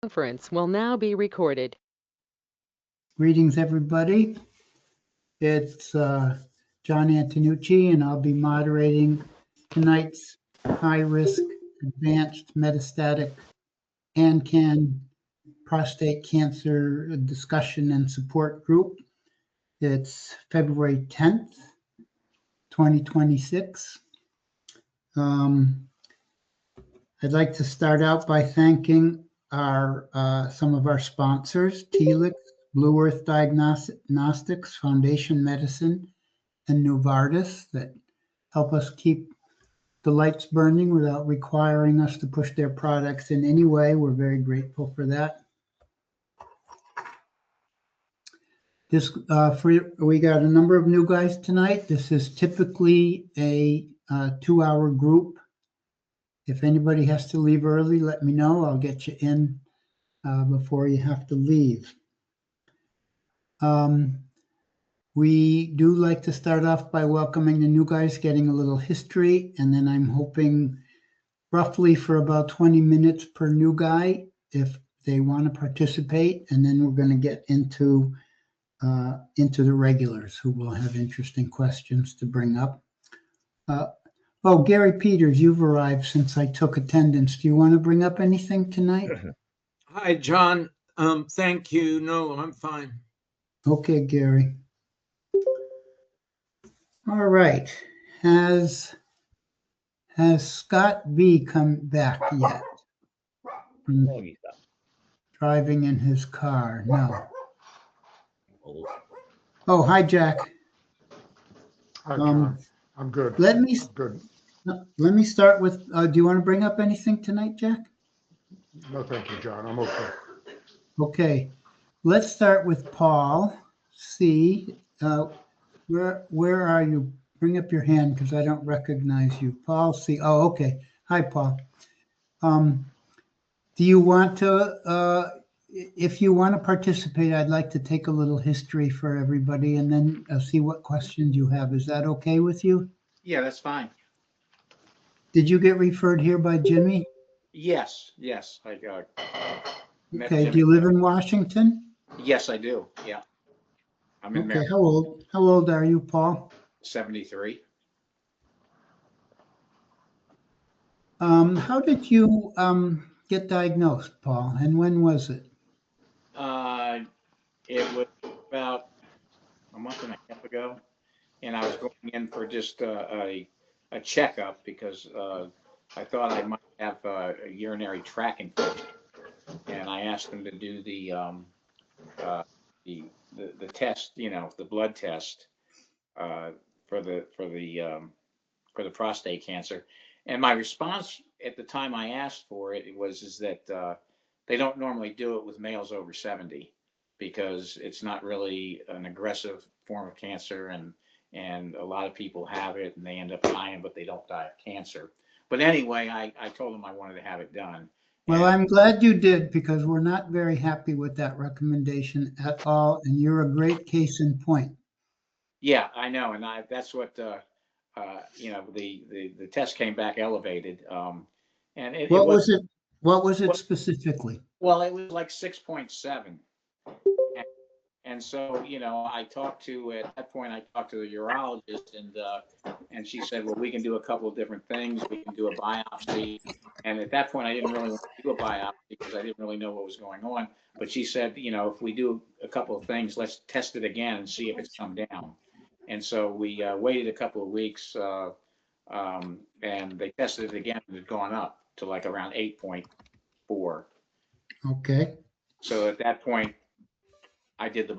Conference will now be recorded. Greetings, everybody. It's John Antonucci, and I'll be moderating tonight's high-risk advanced metastatic AnCan prostate cancer discussion and support group. It's February 10th, 2026. I'd like to start out by thanking some of our sponsors, Telix, Blue Earth Diagnostics, Foundation Medicine, and Novartis, that help us keep the lights burning without requiring us to push their products in any way. We're very grateful for that. We got a number of new guys tonight. This is typically a 2-hour group. If anybody has to leave early, let me know. I'll get you in before you have to leave. We do like to start off by welcoming the new guys, getting a little history, and then I'm hoping roughly for about 20 minutes per new guy if they want to participate, and then we're going to get into the regulars who will have interesting questions to bring up. Oh, Gary Peters, you've arrived since I took attendance. Do you want to bring up anything tonight? Hi, John. Thank you. No, I'm fine. Okay, Gary. All right. Has Scott B come back yet? Driving in his car? No. Oh, hi, Jack. Hi, John. I'm good. Let me start with, do you want to bring up anything tonight, Jack? No, thank you, John. I'm okay. Okay. Let's start with Paul C. Where are you? Bring up your hand because I don't recognize you. Paul C. Oh, okay. Hi, Paul. Do you want to, if you want to participate, I'd like to take a little history for everybody and then see what questions you have. Is that okay with you? Yeah, that's fine. Did you get referred here by Jimmy? Yes. I met Okay. Jimmy. Do you live in Washington? Yes, I do. Yeah. I'm in Okay. Maryland. How old are you, Paul? 73. How did you get diagnosed, Paul, and when was it? It was about a month and a half ago, and I was going in for just a checkup because I thought I might have a urinary tract infection, and I asked them to do the test, the blood test for the prostate cancer. And my response at the time I asked for it was that they don't normally do it with males over 70 because it's not really an aggressive form of cancer, and a lot of people have it and they end up dying, but they don't die of cancer. But anyway, I told them I wanted to have it done. Well, I'm glad you did because we're not very happy with that recommendation at all, and you're a great case in point. Yeah, I know, and that's what the test came back elevated, and What was it specifically? Well, it was like 6.7, and so I talked to at that point I talked to the urologist, and she said, well, we can do a couple of different things. We can do a biopsy, and at that point I didn't really want to do a biopsy because I didn't really know what was going on. But she said, if we do a couple of things, let's test it again and see if it's come down. And so we waited a couple of weeks, and they tested it again, and it had gone up to like around 8.4. Okay. So at that point, I did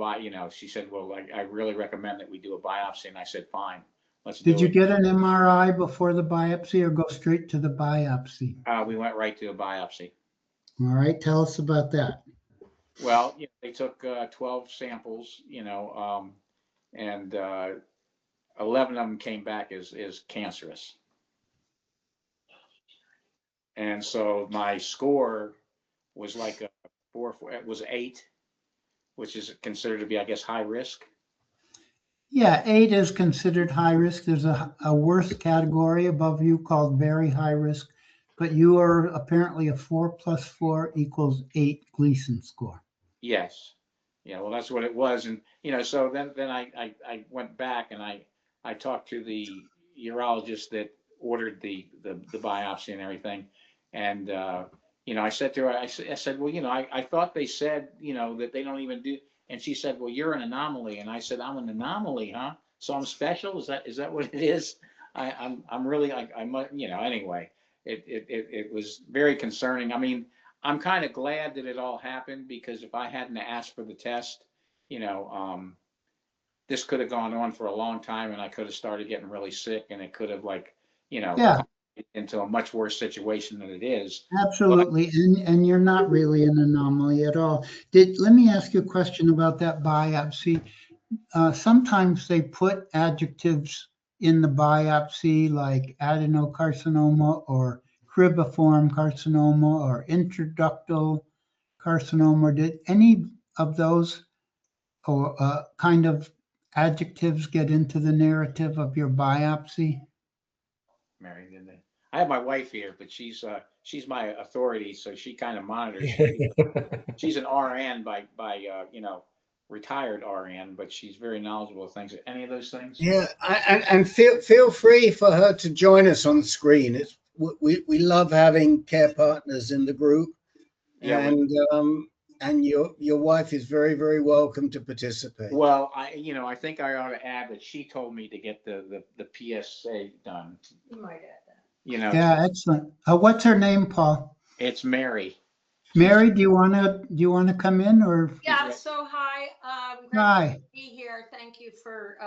she said, well, I really recommend that we do a biopsy. And I said, fine, let's do it. Did you get an MRI before the biopsy or go straight to the biopsy? We went right to a biopsy. All right. Tell us about that. Well, they took 12 samples, and 11 of them came back as cancerous. And so my score was like a 4, it was 8, which is considered to be, I guess, high risk. Yeah, 8 is considered high risk. There's a worse category above you called very high risk. but you are apparently a 4 + 4 = 8 Gleason score. Yes. Yeah, well, that's what it was. And, so then I went back and I talked to the urologist that ordered the biopsy and everything. And, I said to her, I said, well, I thought they said, that they don't even do, and she said, well, you're an anomaly. And I said, I'm an anomaly, huh? So I'm special? Is that what it is? I'm really, anyway, it was very concerning. I mean, I'm kind of glad that it all happened, because if I hadn't asked for the test, this could have gone on for a long time, and I could have started getting really sick, and it could have Yeah, into a much worse situation than it is. absolutely. And you're not really an anomaly at all. Let me ask you a question about that biopsy. Sometimes they put adjectives in the biopsy like adenocarcinoma or cribriform carcinoma or intraductal carcinoma. Did any of those or kind of adjectives get into the narrative of your biopsy? Mary, didn't they? I have my wife here, but she's my authority, so she kind of monitors. She's an RN by retired RN, but she's very knowledgeable of things. Any of those things? Yeah, and feel free for her to join us on the screen. It's we love having care partners in the group, Yeah, and your wife is very, very welcome to participate. well, I think I ought to add that she told me to get the PSA done. You might add that. Yeah, excellent. What's her name, Paul? It's Mary. Mary, do you want to come in or? Yeah, so hi. Great Hi. to be here. Thank you for,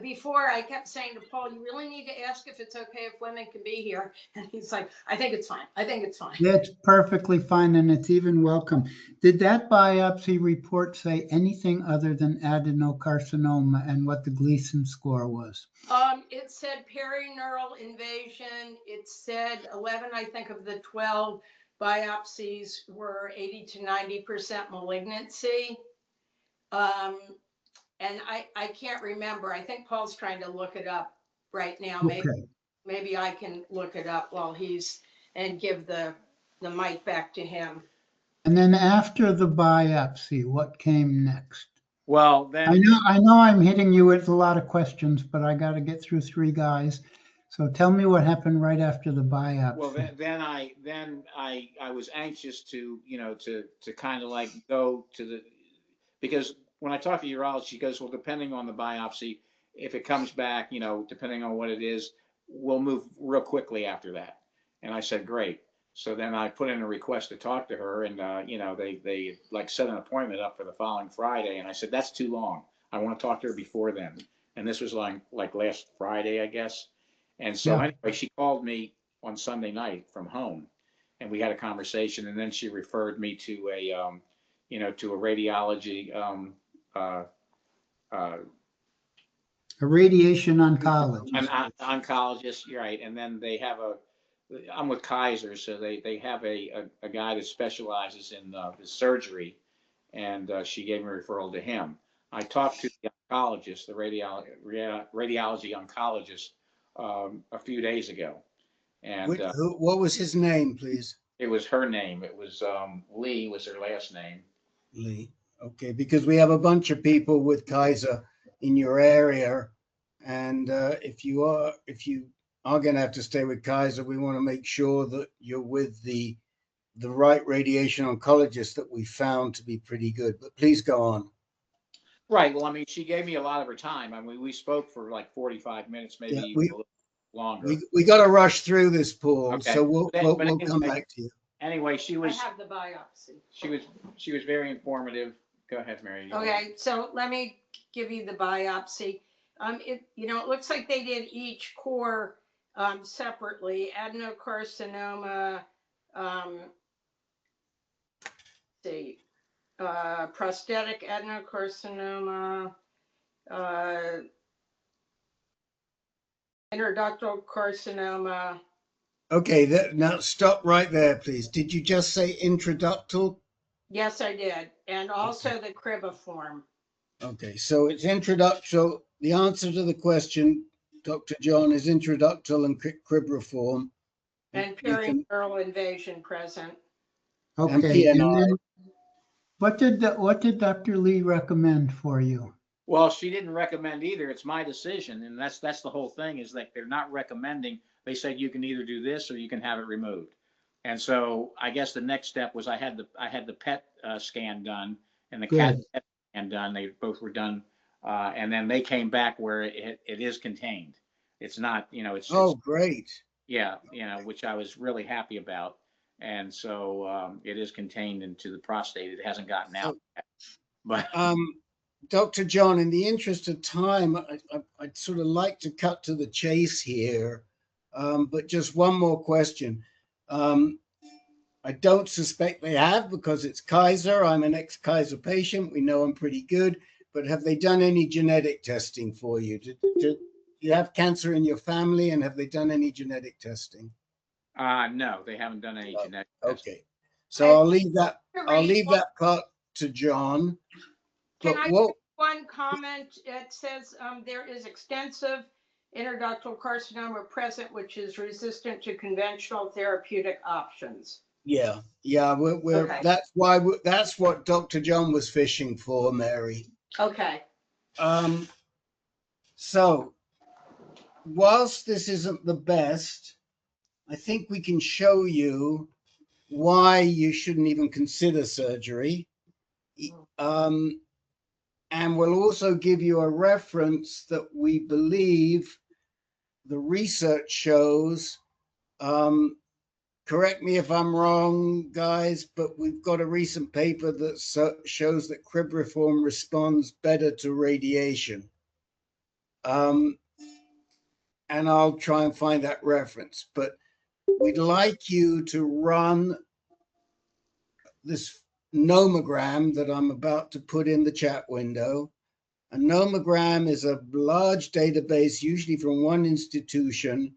before I kept saying to Paul, you really need to ask if it's okay if women can be here. And he's like, I think it's fine. I think it's fine. It's perfectly fine, and it's even welcome. Did that biopsy report say anything other than adenocarcinoma and what the Gleason score was? It said perineural invasion. It said 11, I think, of the 12 biopsies were 80 to 90% malignancy. And I can't remember. I think Paul's trying to look it up right now. Maybe I can look it up while and give the mic back to him. And then after the biopsy, what came next? Well, then I know I'm hitting you with a lot of questions, but I got to get through 3 guys. So tell me what happened right after the biopsy. Well, then I was anxious to kind of go to because when I talk to urologist, she goes, well, depending on the biopsy, if it comes back, depending on what it is, we'll move real quickly after that. And I said, great. So then I put in a request to talk to her, and they set an appointment up for the following Friday. And I said, that's too long. I want to talk to her before then. And this was like last Friday, I guess. And so anyway, she called me on Sunday night from home, and we had a conversation. And then she referred me to a radiology, a radiation oncologist. An oncologist, you're right. And then they have I'm with Kaiser, so they have a guy that specializes in the surgery, and she gave me a referral to him. I talked to the oncologist, the radiology oncologist, a few days ago, and what was his name, please? it was her name. It was Lee was her last name. Lee. Okay, because we have a bunch of people with Kaiser in your area, and if you are going to have to stay with Kaiser, we want to make sure that you're with the right radiation oncologist that we found to be pretty good. But please go on. Right. Well, I mean, she gave me a lot of her time. I mean, we spoke for 45 minutes, maybe even a little longer. We got to rush through this, Paul. Okay. So we'll come back to you. Anyway, I have the biopsy. She was very informative. Go ahead, Mary. Okay, so let me give you the biopsy. It looks like they did each core separately. Adenocarcinoma, prosthetic adenocarcinoma, intraductal carcinoma. Okay, now stop right there, please. Did you just say intraductal? Yes, I did. And also the cribriform. Okay, so it's intraductal. The answer to the question, Dr. John, is intraductal and cribriform. And We can- perineural invasion present. Okay, and PNI. then what did Dr. Lee recommend for you? Well, she didn't recommend either. It's my decision. And that's the whole thing, is that they're not recommending. They said you can either do this or you can have it removed. And so I guess the next step was I had the PET scan done and the CAT Good. scan done. They both were done. And then they came back where it is contained. It's not, it's Oh, great. yeah, which I was really happy about. And so it is contained into the prostate. It hasn't gotten out yet. But Dr. John, in the interest of time, I'd sort of like to cut to the chase here, but just one more question. I don't suspect they have, because it's Kaiser. I'm an ex-Kaiser patient. We know I'm pretty good. But have they done any genetic testing for you? Do you have cancer in your family, and have they done any genetic testing? no, they haven't done any genetic testing. Okay, so I'll leave that part to John. Can But I what? make one comment? It says there is extensive interductal carcinoma present, which is resistant to conventional therapeutic options. Yeah, we're Okay. that's what Dr. John was fishing for, Mary. Okay. So whilst this isn't the best, I think we can show you why you shouldn't even consider surgery. And we'll also give you a reference that we believe the research shows. Correct me if I'm wrong, guys, but we've got a recent paper that shows that Cribriform responds better to radiation. And I'll try and find that reference, but we'd like you to run this nomogram that I'm about to put in the chat window. A nomogram is a large database, usually from one institution,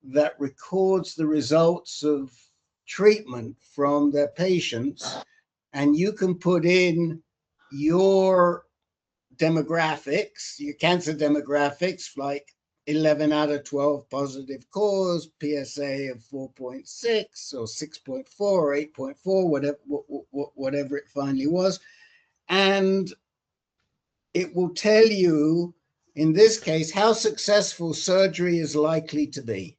that records the results of treatment from their patients. And you can put in your demographics, your cancer demographics, like 11 out of 12 positive cause, PSA of 4.6 or 6.4 or 8.4, whatever it finally was. And it will tell you, in this case, how successful surgery is likely to be.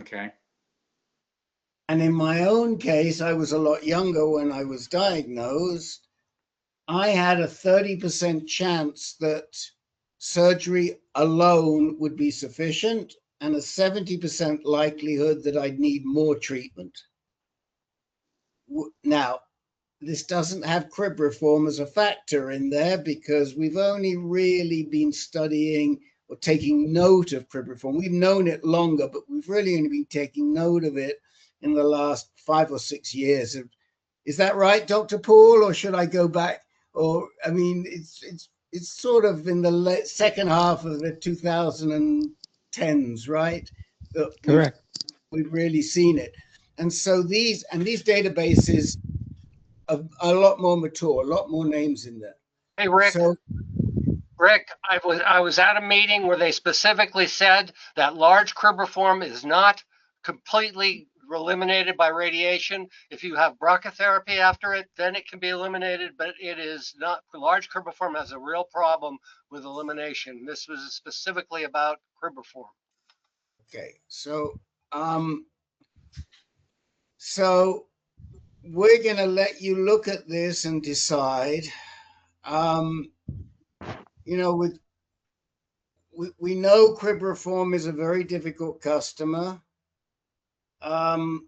Okay. And in my own case, I was a lot younger when I was diagnosed. I had a 30% chance that surgery alone would be sufficient, and a 70% likelihood that I'd need more treatment. Now, this doesn't have Cribriform as a factor in there, because we've only really been studying or taking note of Cribriform. We've known it longer, but we've really only been taking note of it in the last 5 or 6 years. Is that right, Dr. Paul, or should I go back? Or, I mean, it's sort of in the second half of the 2010s, right? Correct. We've really seen it. And so these databases are a lot more mature, a lot more names in there. Hey, Rick. So, Rick, I was at a meeting where they specifically said that large cribriform is not completely eliminated by radiation. If you have brachytherapy after it, then it can be eliminated, but it is not. Large cribriform has a real problem with elimination. This was specifically about cribriform. okay, so we're going to let you look at this and decide. You know, we know Cribriform is a very difficult customer. And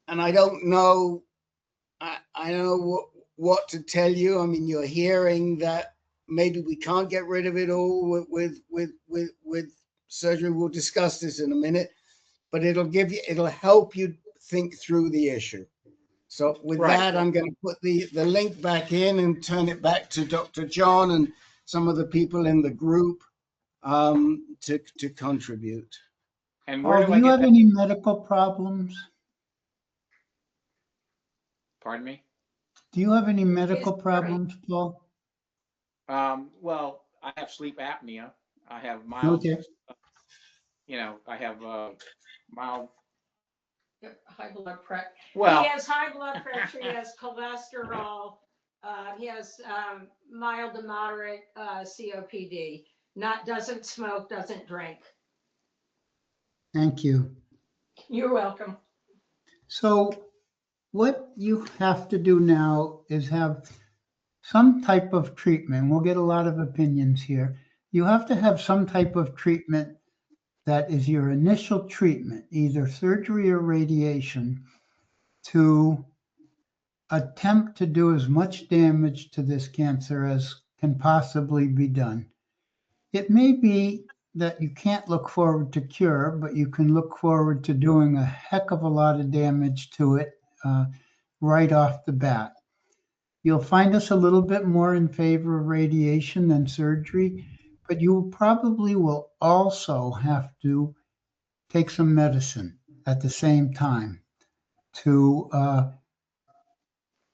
I don't know, I know what to tell you. I mean, you're hearing that maybe we can't get rid of it all with surgery. We'll discuss this in a minute, but it'll help you think through the issue. So with that, I'm going to put the link back in and turn it back to Dr. John and some of the people in the group to contribute. And where Do you have any medical problems? Pardon me? Do you have any medical problems, Paul? Well, I have sleep apnea. I have mild. Okay. you know, I have mild. High blood pressure. Well, He has high blood pressure, he has cholesterol, he has mild to moderate COPD. Doesn't smoke, doesn't drink. Thank you. You're welcome. So what you have to do now is have some type of treatment. We'll get a lot of opinions here. You have to have some type of treatment that is your initial treatment, either surgery or radiation, to attempt to do as much damage to this cancer as can possibly be done. It may be that you can't look forward to cure, but you can look forward to doing a heck of a lot of damage to it right off the bat. You'll find us a little bit more in favor of radiation than surgery, but you probably will also have to take some medicine at the same time to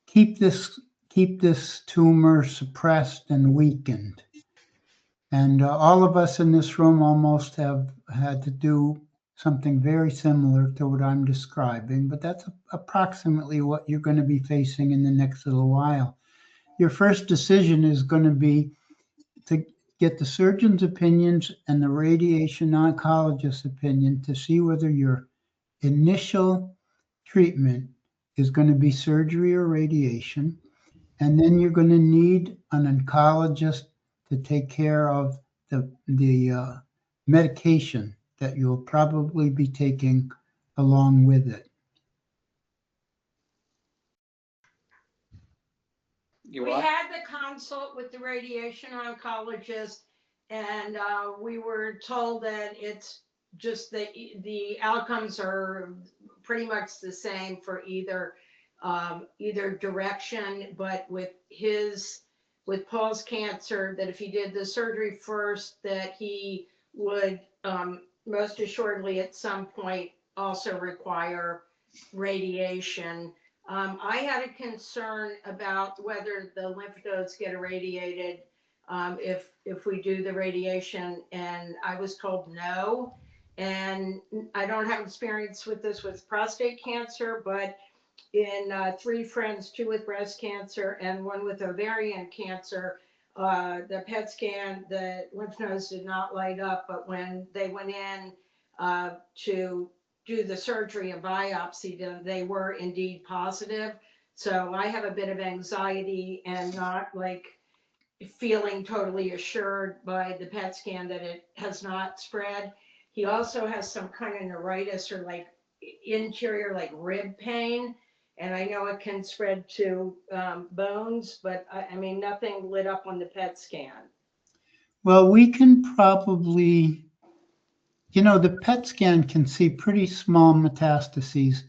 keep this tumor suppressed and weakened. And all of us in this room almost have had to do something very similar to what I'm describing, but that's approximately what you're going to be facing in the next little while. Your first decision is going to be to get the surgeon's opinions and the radiation oncologist's opinion to see whether your initial treatment is going to be surgery or radiation. And then you're going to need an oncologist to take care of the medication that you'll probably be taking along with it. We had the consult with the radiation oncologist, and we were told that it's just that the outcomes are pretty much the same for either direction. But with Paul's cancer, that if he did the surgery first, that he would most assuredly at some point also require radiation. I had a concern about whether the lymph nodes get irradiated if we do the radiation, and I was told no. And I don't have experience with this with prostate cancer, but in 3 friends, 2 with breast cancer and 1 with ovarian cancer, the PET scan, the lymph nodes did not light up, but when they went in to do the surgery and biopsy them, they were indeed positive. So I have a bit of anxiety and not like feeling totally assured by the PET scan that it has not spread. He also has some kind of neuritis or like interior like rib pain. And I know it can spread to bones, but I mean, nothing lit up on the PET scan. Well, we can probably, the PET scan can see pretty small metastases,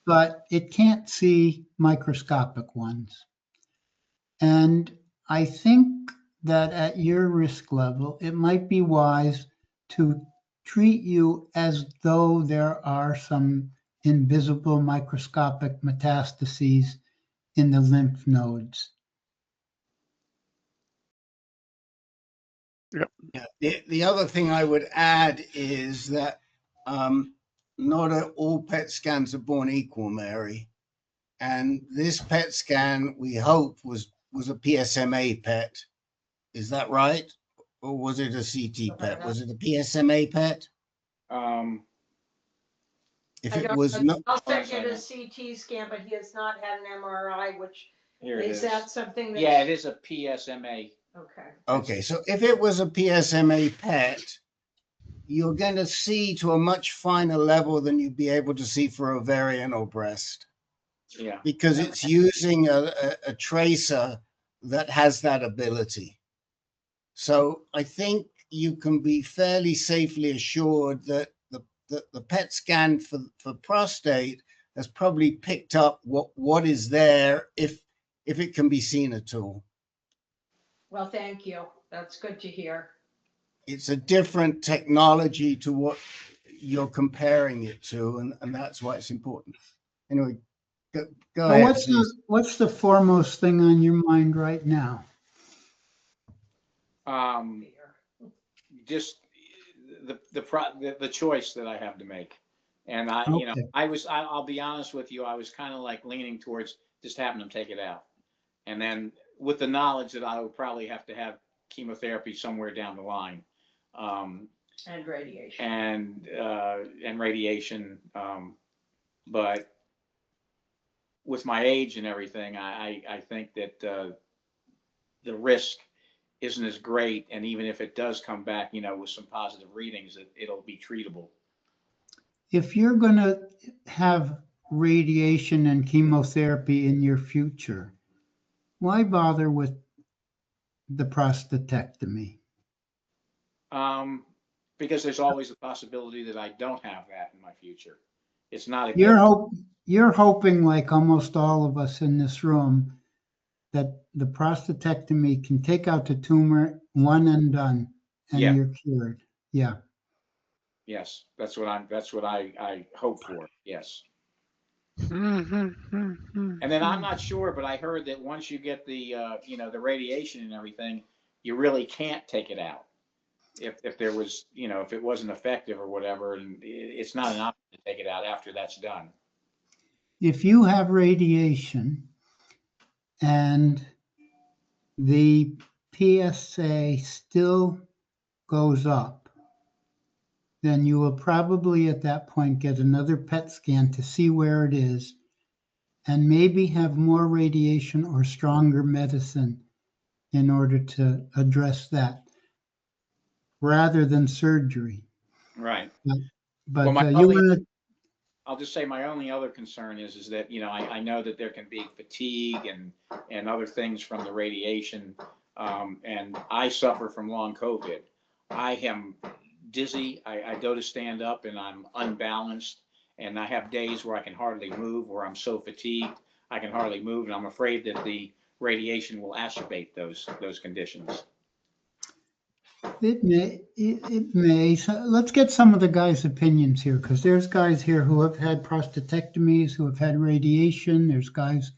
but it can't see microscopic ones. And I think that at your risk level, it might be wise to treat you as though there are some invisible microscopic metastases in the lymph nodes. Yep. Yeah. The other thing I would add is that not all PET scans are born equal, Mary. And this PET scan, we hope, was a PSMA PET. Is that right? Or was it a CT PET? Was it a PSMA PET? If it was not, I'll check get a CT scan, but he has not had an MRI, which is that something that? Yeah, it is a PSMA. Okay. okay, so if it was a PSMA PET, you're going to see to a much finer level than you'd be able to see for ovarian or breast. Yeah. Because it's using a tracer that has that ability. So I think you can be fairly safely assured that the PET scan for prostate has probably picked up what is there if it can be seen at all. Well, thank you. That's good to hear. It's a different technology to what you're comparing it to, and that's why it's important. Anyway, go ahead. What's the foremost thing on your mind right now? Just the choice that I have to make. And Okay. I'll be honest with you, I was kind of like leaning towards just having them take it out. And then with the knowledge that I would probably have to have chemotherapy somewhere down the line. And radiation. And radiation. But with my age and everything, I think that the risk isn't as great. And even if it does come back, with some positive readings, it'll be treatable. If you're going to have radiation and chemotherapy in your future, why bother with the prostatectomy? Because there's always a possibility that I don't have that in my future. It's not a You're hoping, like almost all of us in this room, that the prostatectomy can take out the tumor, one and done, and Yeah. you're cured. Yeah. Yes, that's what I hope for. Yes. And then I'm not sure, but I heard that once you get the the radiation and everything, you really can't take it out. If there was, if it wasn't effective or whatever, and it's not an option to take it out after that's done. If you have radiation and the PSA still goes up, then you will probably at that point get another PET scan to see where it is and maybe have more radiation or stronger medicine in order to address that rather than surgery. Right. But Well, I'll just say my only other concern is that, I know that there can be fatigue and other things from the radiation. And I suffer from long COVID. I am dizzy. I go to stand up and I'm unbalanced. And I have days where I can hardly move, where I'm so fatigued, I can hardly move. And I'm afraid that the radiation will acerbate those conditions. It may. So let's get some of the guys' opinions here, because there's guys here who have had prostatectomies, who have had radiation. There's guys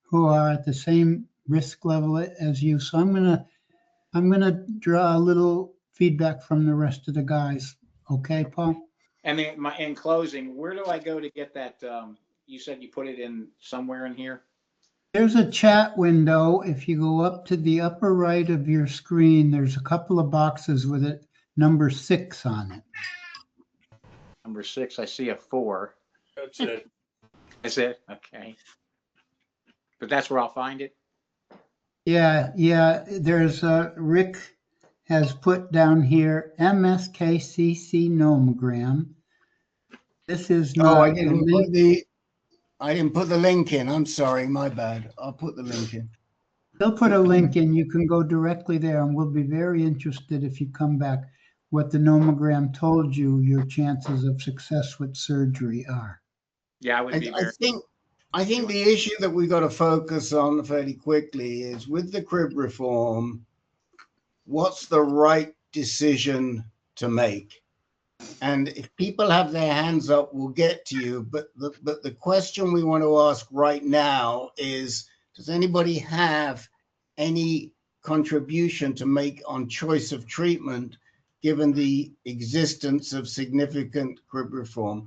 who are at the same risk level as you. So I'm gonna draw a little feedback from the rest of the guys. Okay, Paul? And in closing, where do I go to get that? You said you put it in somewhere in here? There's a chat window. If you go up to the upper right of your screen, there's a couple of boxes with it, number 6 on it. Number 6, I see a 4. That's it. That's it? Okay. But that's where I'll find it? Yeah. There's Rick has put down here MSKCC nomogram. This is not. Oh, I didn't put the link in. I'm sorry, my bad. I'll put the link in. They'll put a link in. You can go directly there, and we'll be very interested if you come back what the nomogram told you your chances of success with surgery are. Yeah, I would be very. I think the issue that we've got to focus on fairly quickly is with the Cribriform, what's the right decision to make? And if people have their hands up, we'll get to you. But the question we want to ask right now is, does anybody have any contribution to make on choice of treatment, given the existence of significant Cribriform?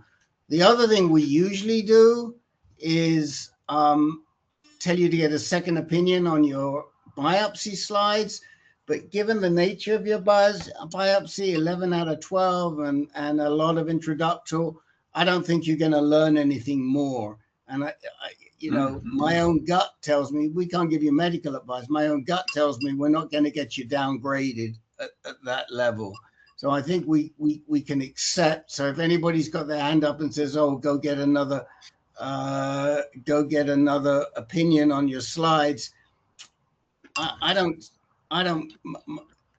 The other thing we usually do is tell you to get a second opinion on your biopsy slides. But given the nature of your biopsy, 11 out of 12, and a lot of introductory, I don't think you're going to learn anything more. And my own gut tells me we can't give you medical advice. My own gut tells me we're not going to get you downgraded at that level. So I think we can accept. So if anybody's got their hand up and says, "Oh, go get another opinion on your slides," I don't,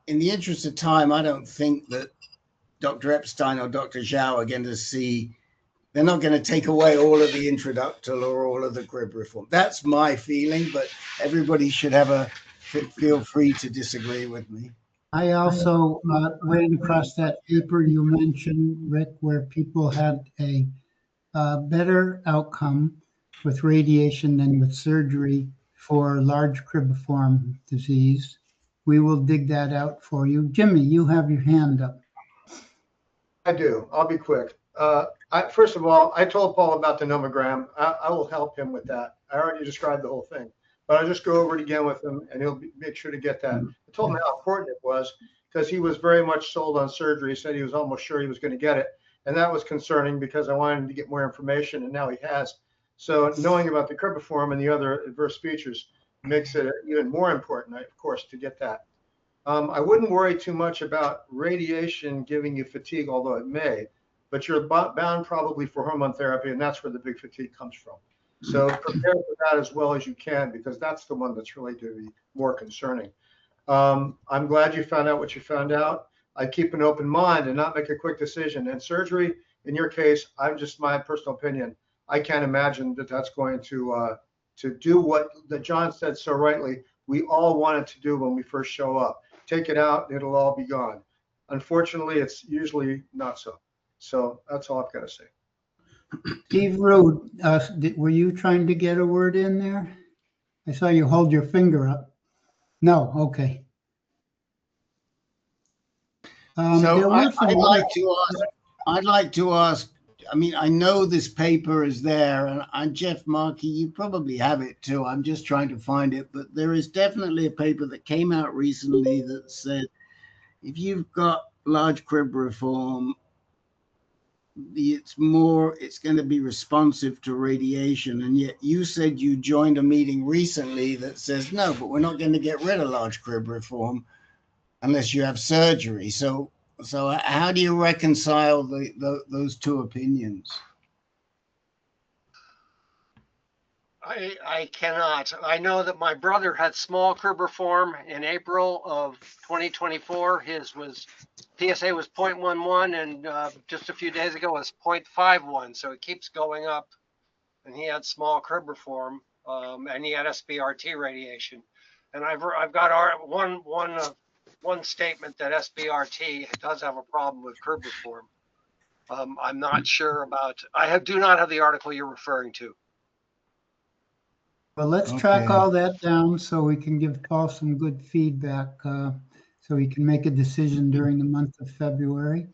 in the interest of time, I don't think that Dr. Epstein or Dr. Zhao are going to they're not going to take away all of the introductory or all of the Cribriform. That's my feeling, but everybody should feel free to disagree with me. I also ran across that paper you mentioned, Rick, where people had a better outcome with radiation than with surgery for large Cribriform disease. We will dig that out for you. Jimmy, you have your hand up. I do. I'll be quick. First of all, I told Paul about the nomogram. I will help him with that. I already described the whole thing, but I'll just go over it again with him, and he'll make sure to get that. I told him how important it was because he was very much sold on surgery. He said he was almost sure he was going to get it, and that was concerning because I wanted him to get more information, and now he has. So knowing about the Cribriform and the other adverse features makes it even more important, of course, to get that. I wouldn't worry too much about radiation giving you fatigue, although it may, but you're bound probably for hormone therapy, and that's where the big fatigue comes from. So prepare for that as well as you can, because that's the one that's really to be more concerning. I'm glad you found out what you found out. I keep an open mind and not make a quick decision. And surgery, in your case, I'm just my personal opinion. I can't imagine that that's going to do what that John said so rightly. We all want it to do when we first show up. Take it out, it'll all be gone. Unfortunately, it's usually not so. So that's all I've got to say. Steve Rude, were you trying to get a word in there? I saw you hold your finger up. No, okay. So I'd like to ask, I mean, I know this paper is there, and Jeff Markey, you probably have it too. I'm just trying to find it, but there is definitely a paper that came out recently that said if you've got large cribriform, it's going to be responsive to radiation. And yet you said you joined a meeting recently that says, no, but we're not going to get rid of large cribriform unless you have surgery. So how do you reconcile those two opinions? I cannot. I know that my brother had small cribriform in April of 2024. His PSA was 0.11, and just a few days ago was 0.51. So it keeps going up. And he had small cribriform, and he had SBRT radiation. And I've got one statement that SBRT does have a problem with cribriform. I'm not sure about. Do not have the article you're referring to. Well, let's track all that down so we can give Paul some good feedback so he can make a decision during the month of February.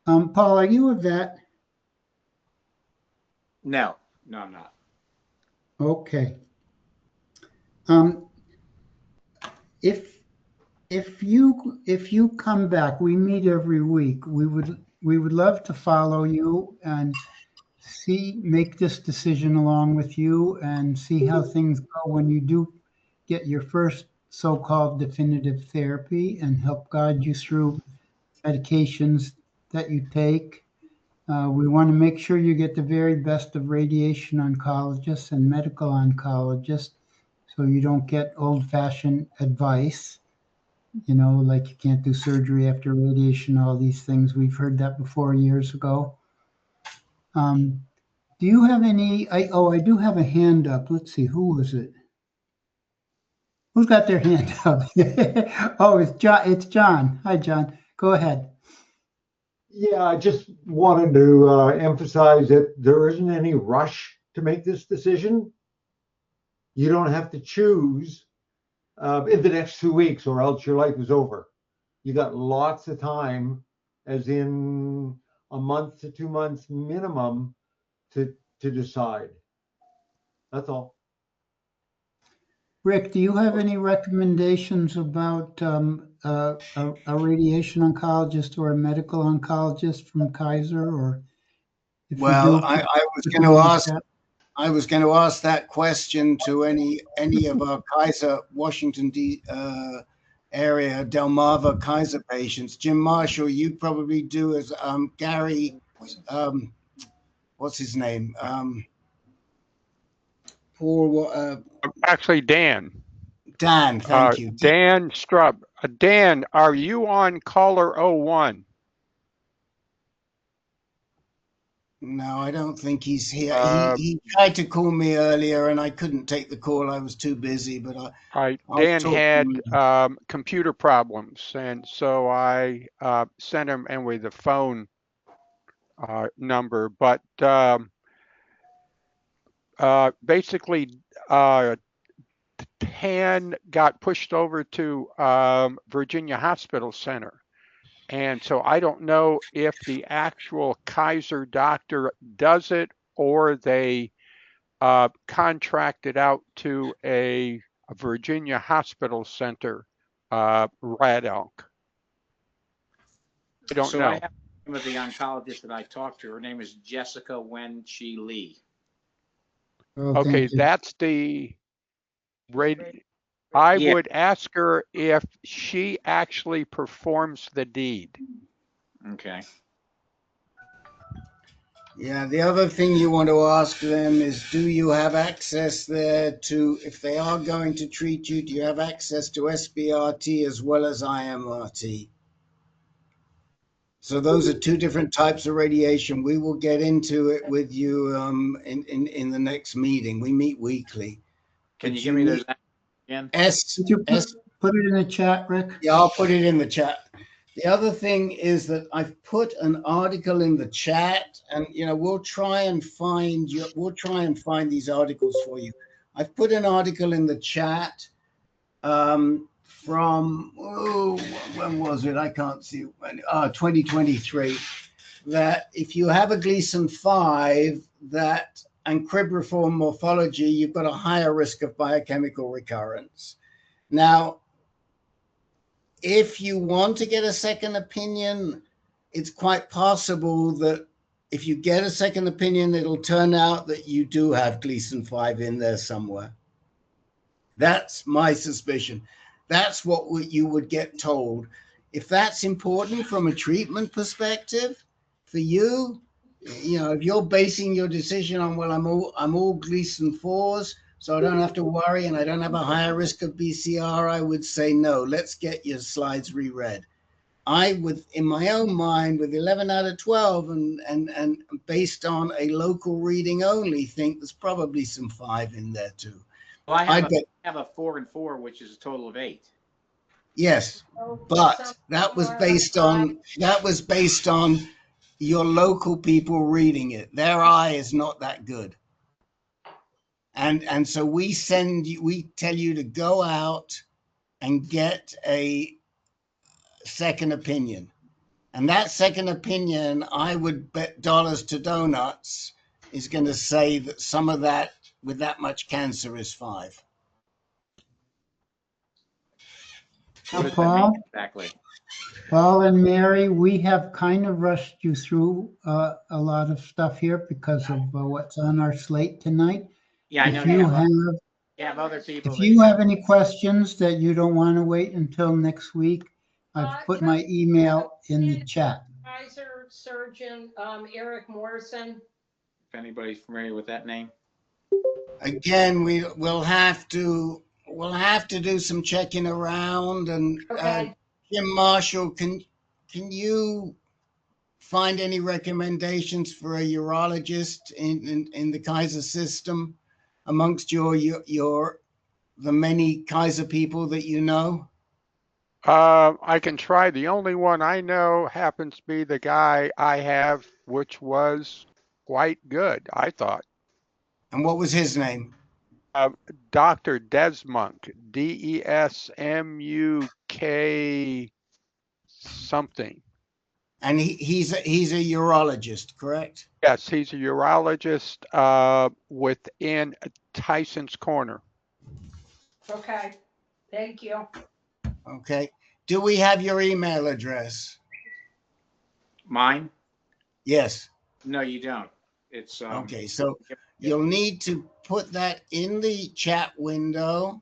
Paul, are you a vet? No, I'm not. Okay. If you come back, we meet every week. We would love to follow you and make this decision along with you and see how things go when you do get your first so-called definitive therapy and help guide you through medications that you take. We want to make sure you get the very best of radiation oncologists and medical oncologists so you don't get old-fashioned advice, like you can't do surgery after radiation, all these things. We've heard that before years ago. Do you have any? I do have a hand up. Let's see, who was it? Who's got their hand up? Oh, it's John. It's John. Hi, John. Go ahead. Yeah, I just wanted to emphasize that there isn't any rush to make this decision. You don't have to choose in the next 2 weeks or else your life is over. You got lots of time, as in a month to 2 months minimum, to decide. That's all. Rick, do you have any recommendations about a radiation oncologist or a medical oncologist from Kaiser? Or well, I was going to ask that question to any of our Kaiser Washington area Delmarva Kaiser patients. Jim Marshall, you probably do as Gary. What's his name? Actually, Dan. Dan, thank you. Dan Strubb. Dan, are you on caller 01? No, I don't think he's here. He tried to call me earlier, and I couldn't take the call. I was too busy. But Dan had computer problems, and so I sent him anyway the phone number. But basically, Dan got pushed over to Virginia Hospital Center, And so I don't know if the actual Kaiser doctor does it or they contract it out to a Virginia hospital center, Red Elk. I don't So know. I have the name of the oncologist that I talked to. Her name is Jessica Wen-Chi Lee. Oh, Okay, thank you. that's the rate. I Yeah. would ask her if she actually performs the deed. Okay. Yeah, the other thing you want to ask them is, do you have access there to, if they are going to treat you, do you have access to SBRT as well as IMRT? So those are two different types of radiation. We will get into it with you in the next meeting. We meet weekly. Can But you give me those need again? Could you put it in the chat, Rick? Yeah, I'll put it in the chat. The other thing is that I've put an article in the chat, and we'll try and find these articles for you. I've put an article in the chat from when was it? I can't see when. 2023. That if you have a Gleason 5 and Cribriform morphology, you've got a higher risk of biochemical recurrence. Now, if you want to get a second opinion, it's quite possible that if you get a second opinion, it'll turn out that you do have Gleason 5 in there somewhere. That's my suspicion. That's what you would get told. If that's important from a treatment perspective for you, if you're basing your decision on, well, I'm all Gleason 4s, so I don't have to worry and I don't have a higher risk of BCR, I would say no, let's get your slides reread. I would, in my own mind, with 11 out of 12 and based on a local reading only, think there's probably some 5 in there too. Well, I have a 4 and 4, which is a total of 8. Yes, but that was based on your local people reading it. Their eye is not that good. And so we tell you to go out and get a second opinion. And that second opinion, I would bet dollars to donuts, is going to say that some of that with that much cancer is 5. What does that Paul? mean exactly? Paul and Mary, we have kind of rushed you through a lot of stuff here because of what's on our slate tonight. Yeah, I know If you have other people. If you have any questions that you don't want to wait until next week, I've put my email in the chat. Kaiser surgeon Eric Morrison. If anybody's familiar with that name. Again, we'll have to do some checking around. And Okay. Jim Marshall, can you find any recommendations for a urologist in the Kaiser system amongst the many Kaiser people that you know? I can try. The only one I know happens to be the guy I have, which was quite good, I thought. And what was his name? Dr. Desmunk, Desmuk something. And he's a urologist, correct? Yes, he's a urologist within Tyson's Corner. Okay. Thank you. Okay. Do we have your email address? Mine? Yes. No, you don't. It's okay. So you'll need to put that in the chat window.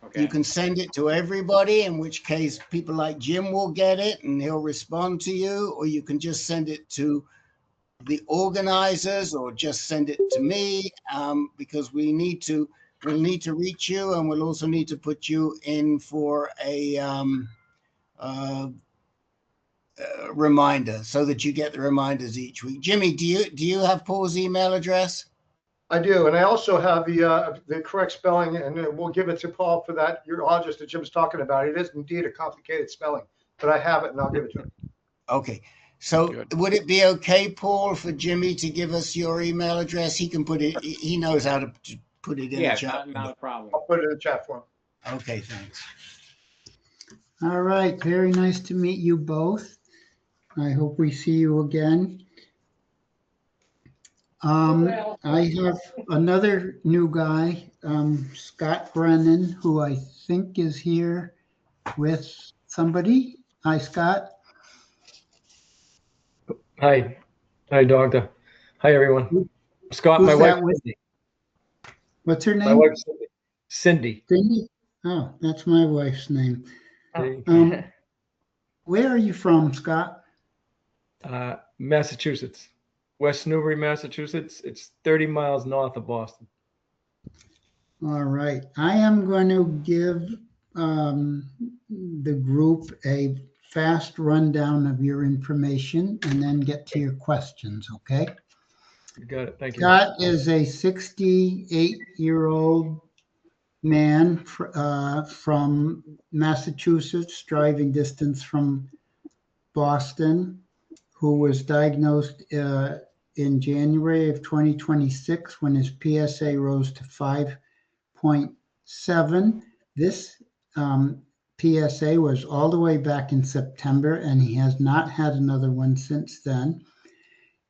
Okay. You can send it to everybody, in which case people like Jim will get it and he'll respond to you, or you can just send it to the organizers or just send it to me, because we'll need to reach you, and we'll also need to put you in for a reminder so that you get the reminders each week. Jimmy, do you have Paul's email address? I do, and I also have the correct spelling, and we'll give it to Paul for that urologist that Jim's talking about. It is indeed a complicated spelling, but I have it, and I'll give it to him. Okay. So Good. Would it be okay, Paul, for Jimmy to give us your email address? He can put it, he knows how to put it in the chat. Not a problem. I'll put it in the chat for him. Okay, thanks. All right, very nice to meet you both. I hope we see you again. Well. I have another new guy, Scott Brennan, who I think is here with somebody. Hi, Scott. Hi. Hi, doctor. Hi, everyone. Scott, my Who's wife, that with? Cindy. What's her My name? wife, Cindy. Cindy? Oh, that's my wife's name. Cindy. Where are you from, Scott? Massachusetts. West Newbury, Massachusetts. It's 30 miles north of Boston. All right. I am going to give the group a fast rundown of your information and then get to your questions, okay? You got it. Thank you. Scott is a 68-year-old man from Massachusetts, driving distance from Boston, who was diagnosed in January of 2026 when his PSA rose to 5.7. This PSA was all the way back in September, and he has not had another one since then.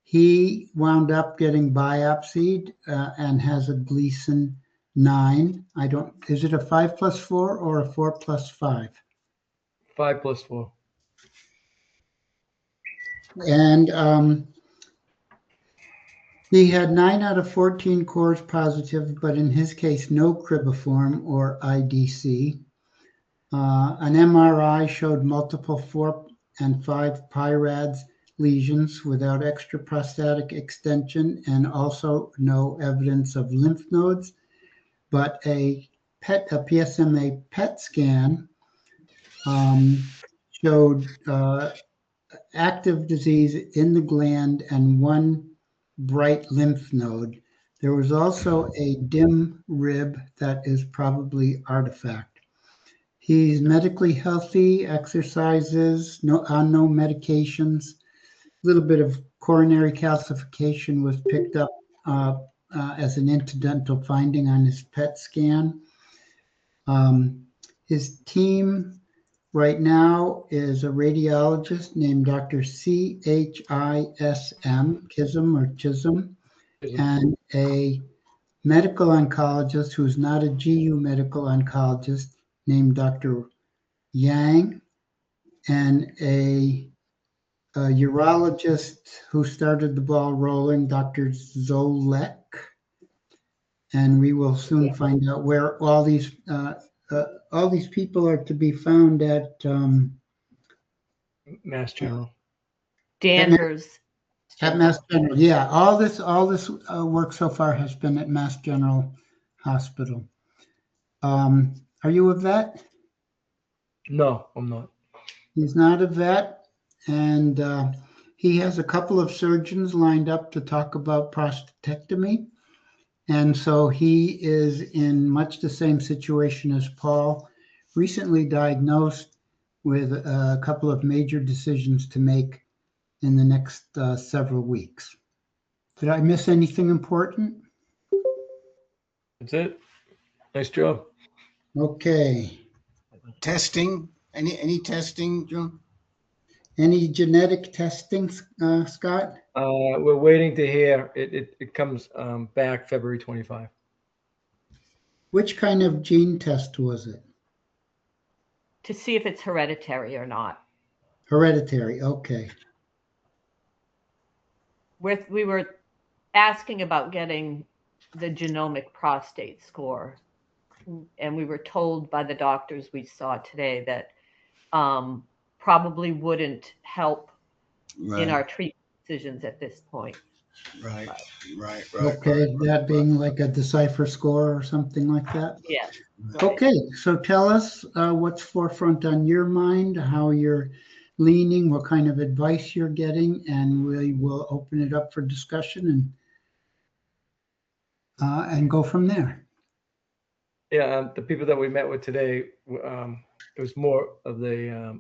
He wound up getting biopsied and has a Gleason 9. Is it a 5+4 or a 4+5? 5+4. And he had 9 out of 14 cores positive, but in his case, no Cribriform or IDC. An MRI showed multiple 4 and 5 pyrads lesions without extraprostatic extension and also no evidence of lymph nodes, but a PSMA PET scan showed active disease in the gland and 1 bright lymph node. There was also a dim rib that is probably artifact. He's medically healthy, exercises, on no medications. A little bit of coronary calcification was picked up as an incidental finding on his PET scan. His team right now is a radiologist named Dr. Chisholm, and a medical oncologist who's not a GU medical oncologist named Dr. Yang, and a urologist who started the ball rolling, Dr. Zolek. And we will soon find out where all these people are to be found at Mass General. Danvers. At Mass General, yeah. All this work so far has been at Mass General Hospital. Are you a vet? No, I'm not. He's not a vet, and he has a couple of surgeons lined up to talk about prostatectomy. And so he is in much the same situation as Paul, recently diagnosed with a couple of major decisions to make in the next several weeks. Did I miss anything important? That's it. Nice job. Okay. Testing? Any testing, John? Any genetic testing, Scott? We're waiting to hear. It comes back February 25. Which kind of gene test was it? To see if it's hereditary or not. Hereditary, okay. We were asking about getting the genomic prostate score, and we were told by the doctors we saw today that probably wouldn't help in our treatment decisions at this point. Right. Okay, that being like a Decipher score or something like that? Yeah. Okay, so tell us what's forefront on your mind, how you're leaning, what kind of advice you're getting, and we will open it up for discussion and go from there. Yeah, the people that we met with today, it was more of the,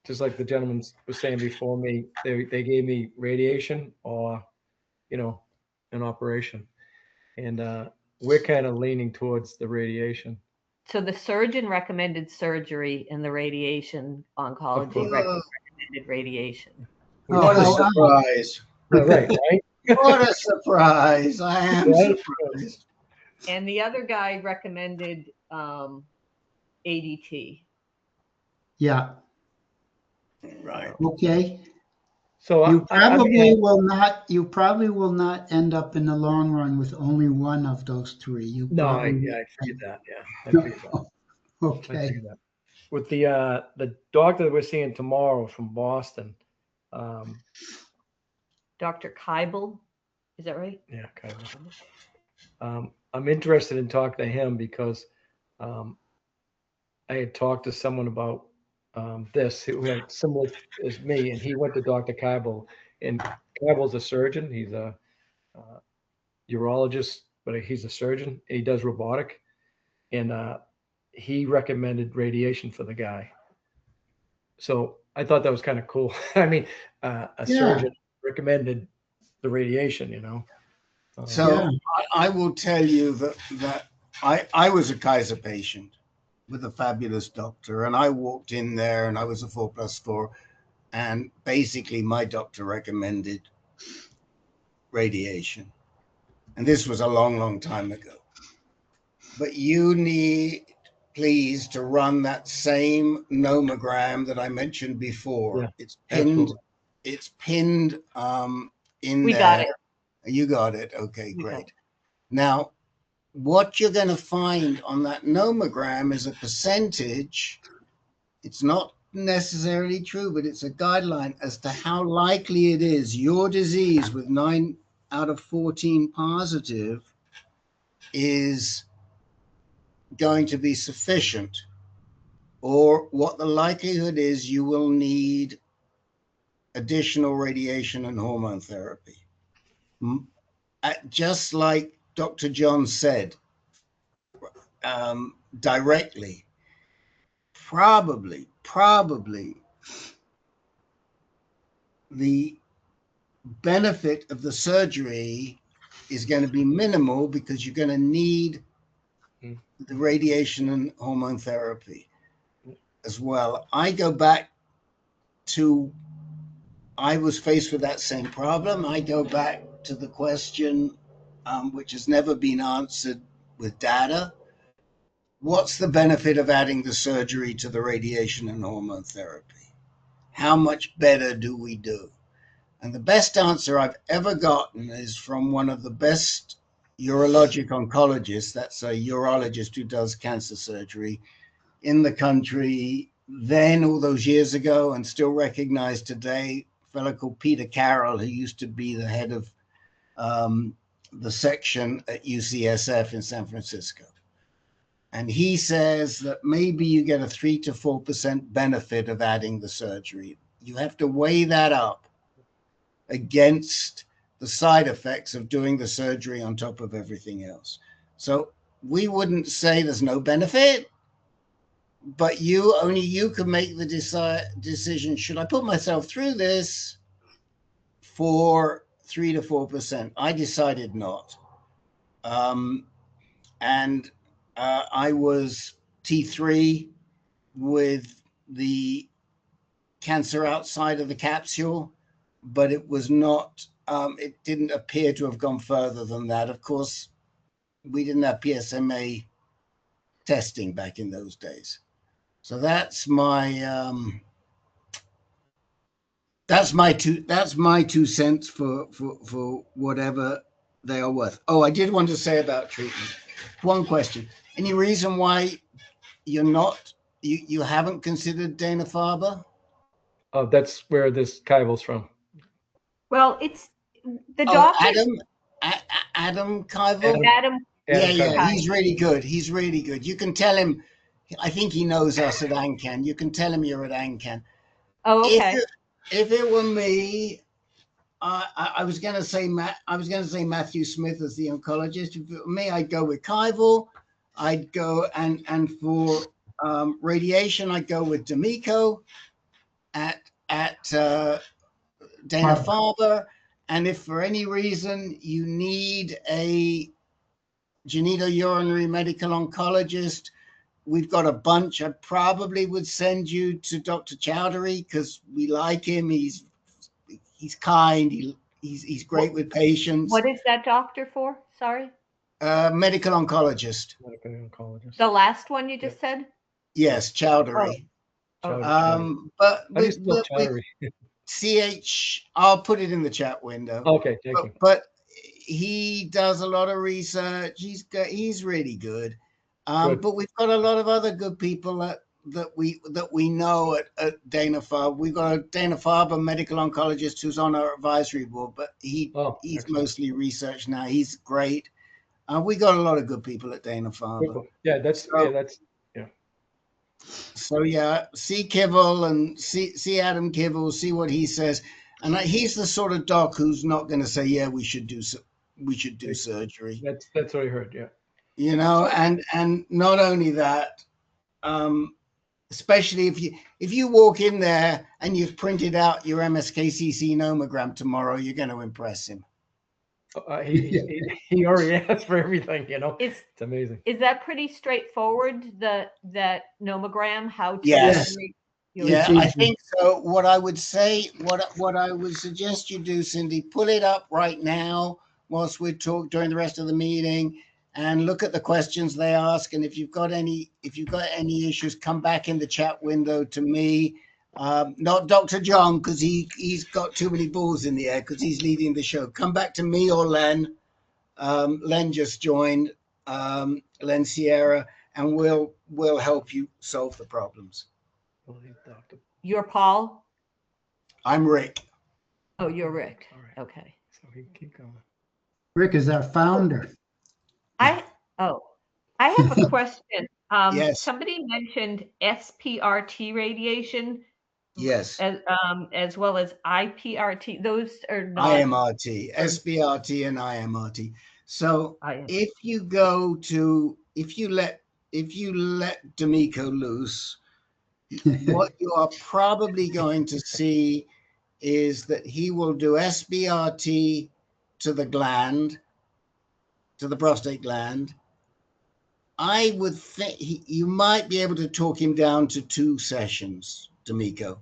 just like the gentleman was saying before me, they gave me radiation or, an operation. And we're kind of leaning towards the radiation. So the surgeon recommended surgery and the radiation oncology recommended recommended radiation. What a Oh, surprise. Right, right? What a surprise. I am Right? surprised. And the other guy recommended ADT. yeah, Right. okay. So You I probably mean, will not, you probably will not end up in the long run with only one of those three. You no, probably. I figured that. Yeah, I figured that. I Okay, figured that. With the doctor that we're seeing tomorrow from Boston, Dr. Keibel, is that right? yeah, kind of. I'm interested in talking to him because I had talked to someone about this who had similar as me, and he went to Dr. Keibel, and Keibel's a surgeon. He's a urologist, but he's a surgeon. He does robotic, and he recommended radiation for the guy. So I thought that was kind of cool. I mean, a surgeon recommended the radiation, you know. So I will tell you that I was a Kaiser patient with a fabulous doctor, and I walked in there and I was a 4+4, and basically my doctor recommended radiation. And this was a long, long time ago. But you need, please, to run that same nomogram that I mentioned before. Yeah, it's pinned. absolutely. It's pinned in We there. got it. You got it. Okay, We got great. it. Now, what you're going to find on that nomogram is a percentage. It's not necessarily true, but it's a guideline as to how likely it is your disease with 9 out of 14 positive is going to be sufficient, or what the likelihood is you will need additional radiation and hormone therapy. Just like Dr. John said, directly, probably the benefit of the surgery is going to be minimal because you're going to need the radiation and hormone therapy as well. I go back to, I was faced with that same problem. I go back to the question, which has never been answered with data. What's the benefit of adding the surgery to the radiation and hormone therapy? How much better do we do? And the best answer I've ever gotten is from one of the best urologic oncologists. That's a urologist who does cancer surgery in the country then, all those years ago, and still recognized today, a fellow called Peter Carroll, who used to be the head of the section at UCSF in San Francisco. And he says that maybe you get a 3 to 4% benefit of adding the surgery. You have to weigh that up against the side effects of doing the surgery on top of everything else. So we wouldn't say there's no benefit, but only you can make the decision, should I put myself through this for 3 to 4%? I decided not. I was T3 with the cancer outside of the capsule, but it was not, it didn't appear to have gone further than that. Of course, we didn't have PSMA testing back in those days. So that's my 2 cents for whatever they are worth. Oh, I did want to say about treatment. One question. Any reason why you haven't considered Dana-Farber? Oh, that's where this Keibel's from. Well, it's the doctor. Adam Keibel? Adam. Yeah, he's really good. He's really good. You can tell him, I think he knows us at AnCan. You can tell him you're at AnCan. Oh, okay. If it were me, I was going to say Matthew Smith as the oncologist. If it were me, I'd go with Keibel. I'd go and for radiation, I'd go with D'Amico at Dana-Farber. And if for any reason you need a genitourinary medical oncologist, we've got a bunch. I probably would send you to Dr. Chowdhury because we like him. He's kind. He's great with patients. What is that doctor for? Sorry. Medical oncologist. Medical oncologist. The last one you just said? Yes, Chowdhury. Chowdhury. But How do you spell Chowdhury? CH, I'll put it in the chat window. Okay, thank you. But he does a lot of research. He's really good. But we've got a lot of other good people that we know at Dana-Farber. We've got a Dana-Farber medical oncologist who's on our advisory board, but he's excellent. mostly research now. He's great. We got a lot of good people at Dana-Farber. Yeah, that's. So yeah, see Kibble and see Adam Kibble, see what he says, and he's the sort of doc who's not going to say, "Yeah, we should do surgery." That's what I heard. Yeah. You know, and not only that, especially if you walk in there and you've printed out your MSKCC nomogram tomorrow, you're going to impress him. He already asked for everything, you know. It's amazing. Is that pretty straightforward? That nomogram? How to? Yes. Yeah, I think so. What I would say, what I would suggest you do, Cindy, pull it up right now whilst we talk during the rest of the meeting, and look at the questions they ask. And if you've got any issues, come back in the chat window to me. Not Dr. John, because he's got too many balls in the air because he's leading the show. Come back to me or Len. Len just joined, Len Sierra, and we'll help you solve the problems. You're Paul? I'm Rick. Oh, you're Rick. All right. Okay. So we keep going. Rick is our founder. I have a question. Yes. Somebody mentioned SPRT radiation. Yes. As well as IPRT. Those are not IMRT, SBRT, and IMRT. So if you let D'Amico loose, what you are probably going to see is that he will do SBRT to the gland, to the prostate gland. I would think you might be able to talk him down to 2 sessions, D'Amico.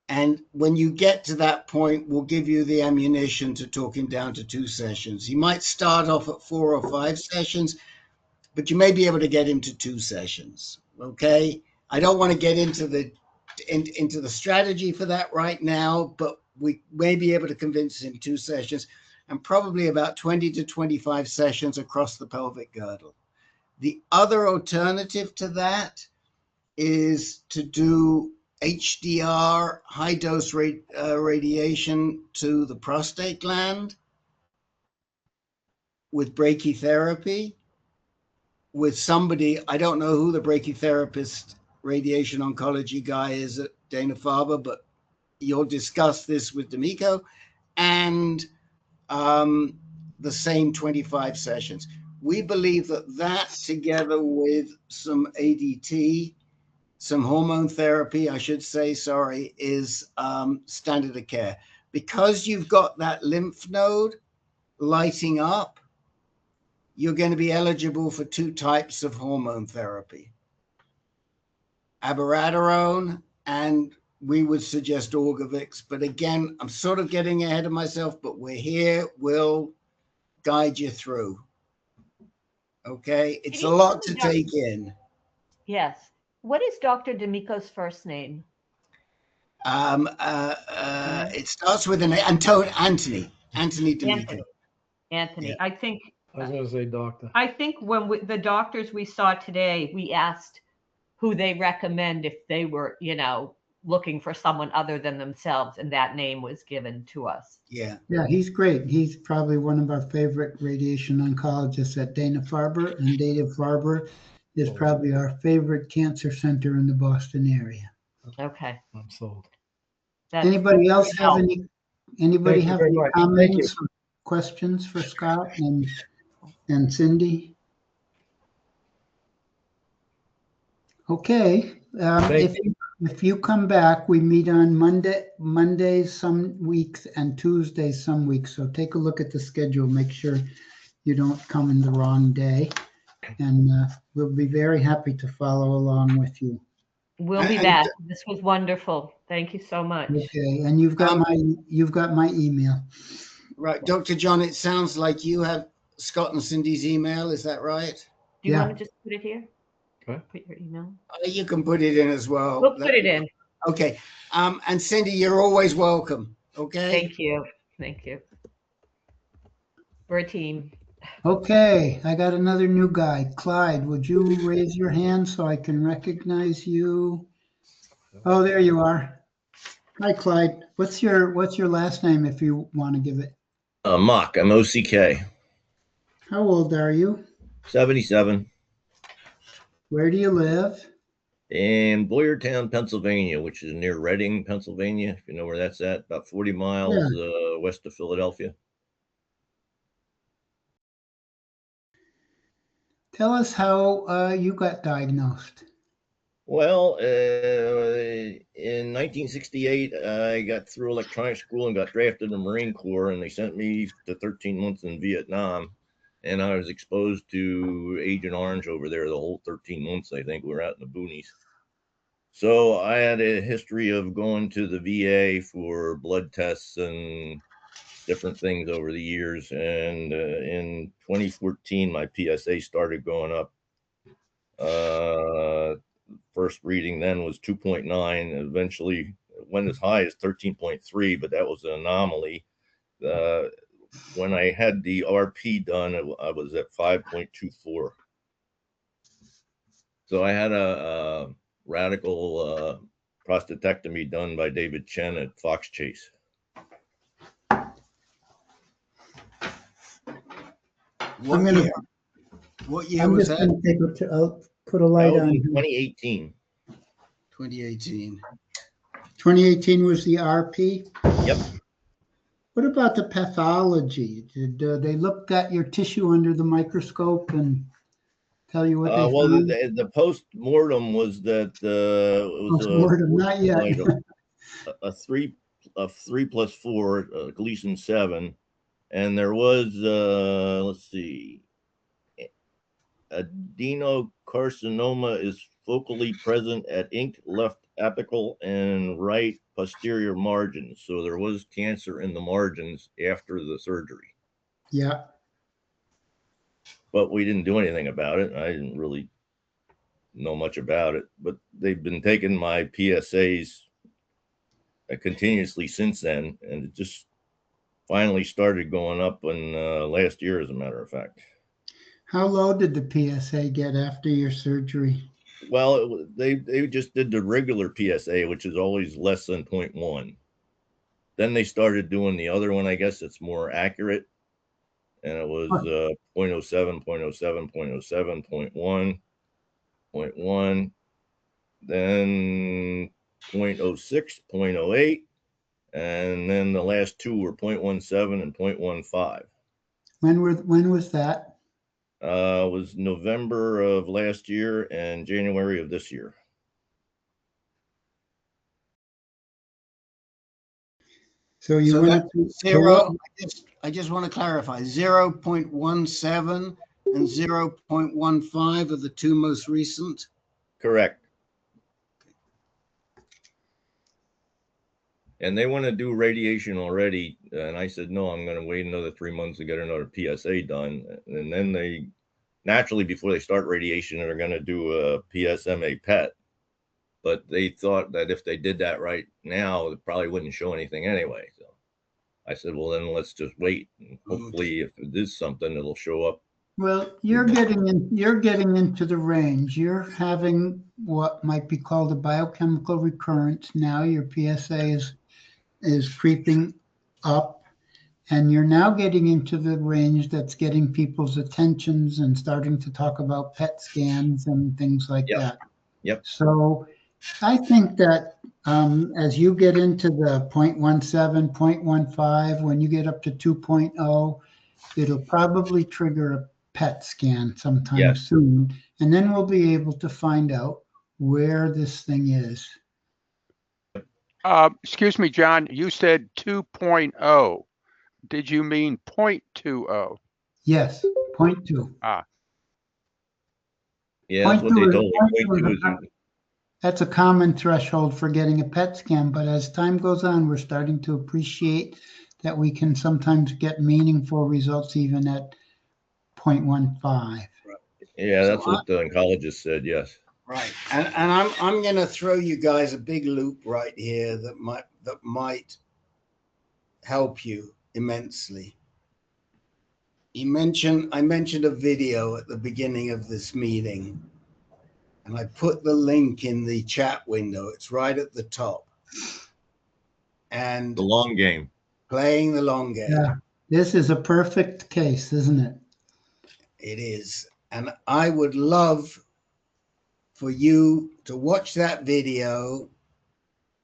And when you get to that point, we'll give you the ammunition to talk him down to 2 sessions. He might start off at 4 or 5 sessions, but you may be able to get him to 2 sessions. Okay. I don't want to get into the strategy for that right now, but we may be able to convince him 2 sessions and probably about 20 to 25 sessions across the pelvic girdle. The other alternative to that is to do HDR, high dose radiation to the prostate gland with brachytherapy with somebody, I don't know who the brachytherapist radiation oncology guy is at Dana-Farber, but you'll discuss this with D'Amico, and the same 25 sessions. We believe that together with some ADT, some hormone therapy, I should say, sorry, is standard of care. Because you've got that lymph node lighting up, you're going to be eligible for 2 types of hormone therapy. Abiraterone, and we would suggest Orgovyx. But again, I'm sort of getting ahead of myself, but we're here. We'll guide you through. Okay? It's a lot to take in. Yes. What is Dr. D'Amico's first name? It starts with an Anthony D'Amico. Anthony. Yeah. I think. I was going to say doctor. I think when the doctors we saw today, we asked who they recommend if they were, looking for someone other than themselves, and that name was given to us. Yeah. Yeah, he's great. He's probably one of our favorite radiation oncologists at Dana-Farber, and Dana-Farber is probably our favorite cancer center in the Boston area. Okay. I'm sold. Anybody else have any much. comments or questions for Scott and Cindy? Okay. If you come back, we meet on Mondays some weeks and Tuesdays some weeks. So take a look at the schedule. Make sure you don't come in the wrong day. And we'll be very happy to follow along with you. We'll be And- back. This was wonderful. Thank you so much. Okay, and you've got my email. Right, Dr. John, it sounds like you have Scott and Cindy's email. Is that right? Do you Yeah. want to just put it here? What? Put your email. You can put it in as well. We'll put it in. Okay. And Cindy, you're always welcome. Okay. Thank you. Thank you. We're a team. Okay, I got another new guy. Clyde, would you raise your hand so I can recognize you? Oh, there you are. Hi, Clyde. What's your last name if you want to give it? Mock, I'm OCK, How old are you? 77, Where do you live? in Boyertown, Pennsylvania, which is near Reading, Pennsylvania, if you know where that's at, about 40 miles west of Philadelphia. Tell us how you got diagnosed. Well, in 1968, I got through electronic school and got drafted in the Marine Corps, and they sent me to 13 months in Vietnam. And I was exposed to Agent Orange over there the whole 13 months. I think we were out in the boonies. So I had a history of going to the VA for blood tests and different things over the years. And in 2014, my PSA started going up. First reading then was 2.9. Eventually went as high as 13.3, but that was an anomaly. When I had the RP done, I was at 5.24. So I had a radical prostatectomy done by David Chen at Fox Chase. What year was that? I'm just going to put a light That was on. in 2018. 2018. 2018 was the RP? Yep. What about the pathology? Did they look at your tissue under the microscope and tell you what they Well, found? the post-mortem was that it was Post-mortem, not yet. a 3+4, Gleason 7, and there was let's see, adenocarcinoma is focally present at inked left apical and right posterior margins. So there was cancer in the margins after the surgery. Yeah. But we didn't do anything about it. I didn't really know much about it, but they've been taking my PSAs continuously since then, and it just finally started going up in last year, as a matter of fact. How low did the PSA get after your surgery? Well, they just did the regular PSA, which is always less than 0.1. Then they started doing the other one. I guess it's more accurate, and it was 0.07, 0.07, 0.07, 0.1, 0.1, then 0.06, 0.08, and then the last two were 0.17 and 0.15. When was that? Was November of last year and January of this year. So you went to zero. I just want to clarify: 0.17 and 0.15 are the two most recent. Correct. And they want to do radiation already, and I said no. I'm going to wait another 3 months to get another PSA done, and then they naturally, before they start radiation, they're going to do a PSMA PET. But they thought that if they did that right now, it probably wouldn't show anything anyway. So I said, well, then let's just wait. And hopefully, if it is something, it'll show up. Well, you're getting into the range. You're having what might be called a biochemical recurrence. Now your PSA is creeping up, and you're now getting into the range that's getting people's attentions and starting to talk about PET scans and things like that. Yep. So I think that as you get into the 0.17, 0.15, when you get up to 2.0, it'll probably trigger a PET scan sometime soon. And then we'll be able to find out where this thing is. Excuse me, John, you said 2.0. Did you mean 0.20? Yes, 0.2. Yeah, that's what they told me. Point 0.2 two is is that's a common threshold for getting a PET scan, but as time goes on, we're starting to appreciate that we can sometimes get meaningful results even at 0.15. yeah, So that's what the oncologist said. Yes. Right, and I'm going to throw you guys a big loop right here that might help you immensely. I mentioned a video at the beginning of this meeting, and I put the link in the chat window. It's right at the top. And The long game. Playing the long game. Yeah, this is a perfect case, isn't it? It is, and I would love for you to watch that video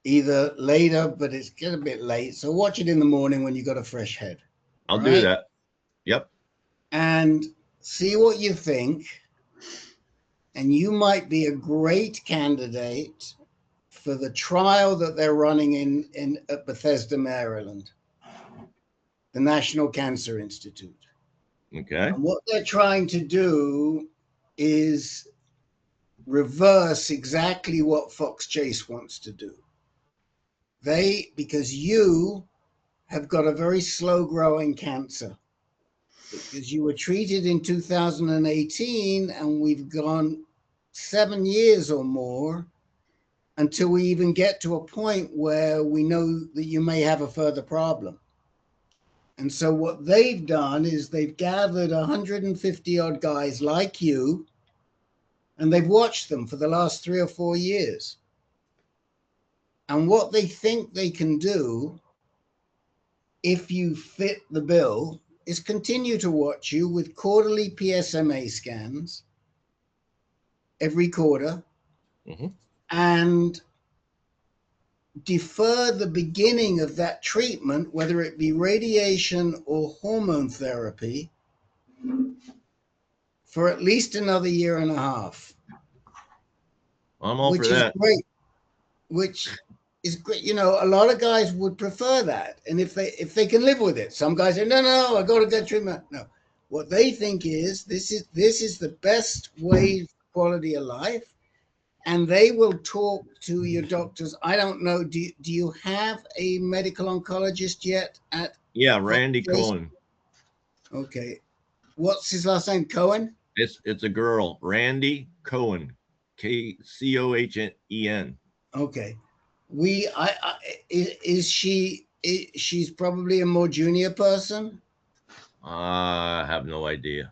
either later, but it's getting a bit late. So watch it in the morning when you got a fresh head. I'll do that. Yep. And see what you think. And you might be a great candidate for the trial that they're running at Bethesda, Maryland, the National Cancer Institute. Okay. And what they're trying to do is reverse exactly what Fox Chase wants to do. Because you have got a very slow growing cancer, because you were treated in 2018 and we've gone 7 years or more until we even get to a point where we know that you may have a further problem. And so what they've done is they've gathered 150 odd guys like you, and they've watched them for the last 3 or 4 years. And what they think they can do, if you fit the bill, is continue to watch you with quarterly PSMA scans every quarter, and defer the beginning of that treatment, whether it be radiation or hormone therapy, for at least another 1.5 years. I'm all for that. Which is great. Which is great. You know, a lot of guys would prefer that, and if they can live with it. Some guys say, no, I got to get treatment. No, what they think is this is the best way for quality of life, and they will talk to your doctors. I don't know. Do you have a medical oncologist yet? Yeah, Randy Cohen. Okay, what's his last name? Cohen. It's a girl, Randy Cohen, Cohen. Okay, she's probably a more junior person. I have no idea.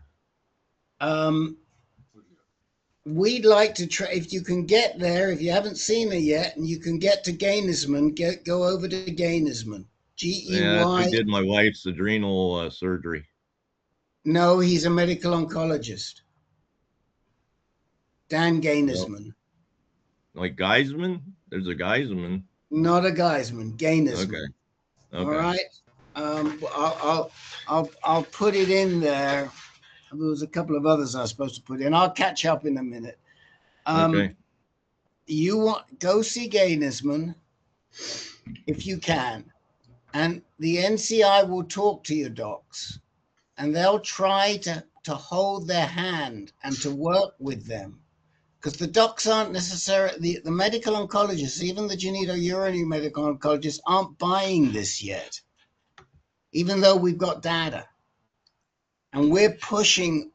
We'd like to try, if you can get there, if you haven't seen her yet, and you can get to Gainesman, go over to Gainesman. G-E-Y. Yeah, I did my wife's adrenal surgery. No, he's a medical oncologist. Dan Gainesman. Like Geisman? There's a Geisman. Not a Geisman, Gainesman. Okay. All right. I'll put it in there. There was a couple of others I was supposed to put in. I'll catch up in a minute. Okay. Go see Gainesman if you can. And the NCI will talk to your docs, and they'll try to hold their hand and to work with them. Because the docs aren't necessarily, the medical oncologists, even the genitourinary medical oncologists, aren't buying this yet, even though we've got data. And we're pushing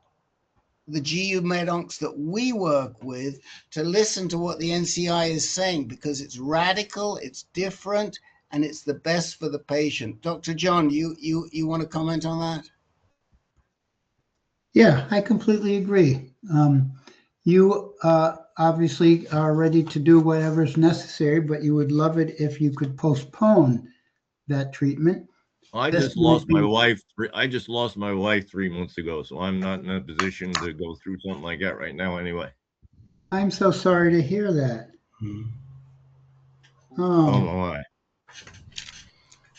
the GU medoncs that we work with to listen to what the NCI is saying, because it's radical, it's different, and it's the best for the patient. Dr. John, you want to comment on that? Yeah, I completely agree. You obviously are ready to do whatever's necessary, but you would love it if you could postpone that treatment. I just lost my wife 3 months ago, so I'm not in a position to go through something like that right now anyway. I'm so sorry to hear that. Oh my.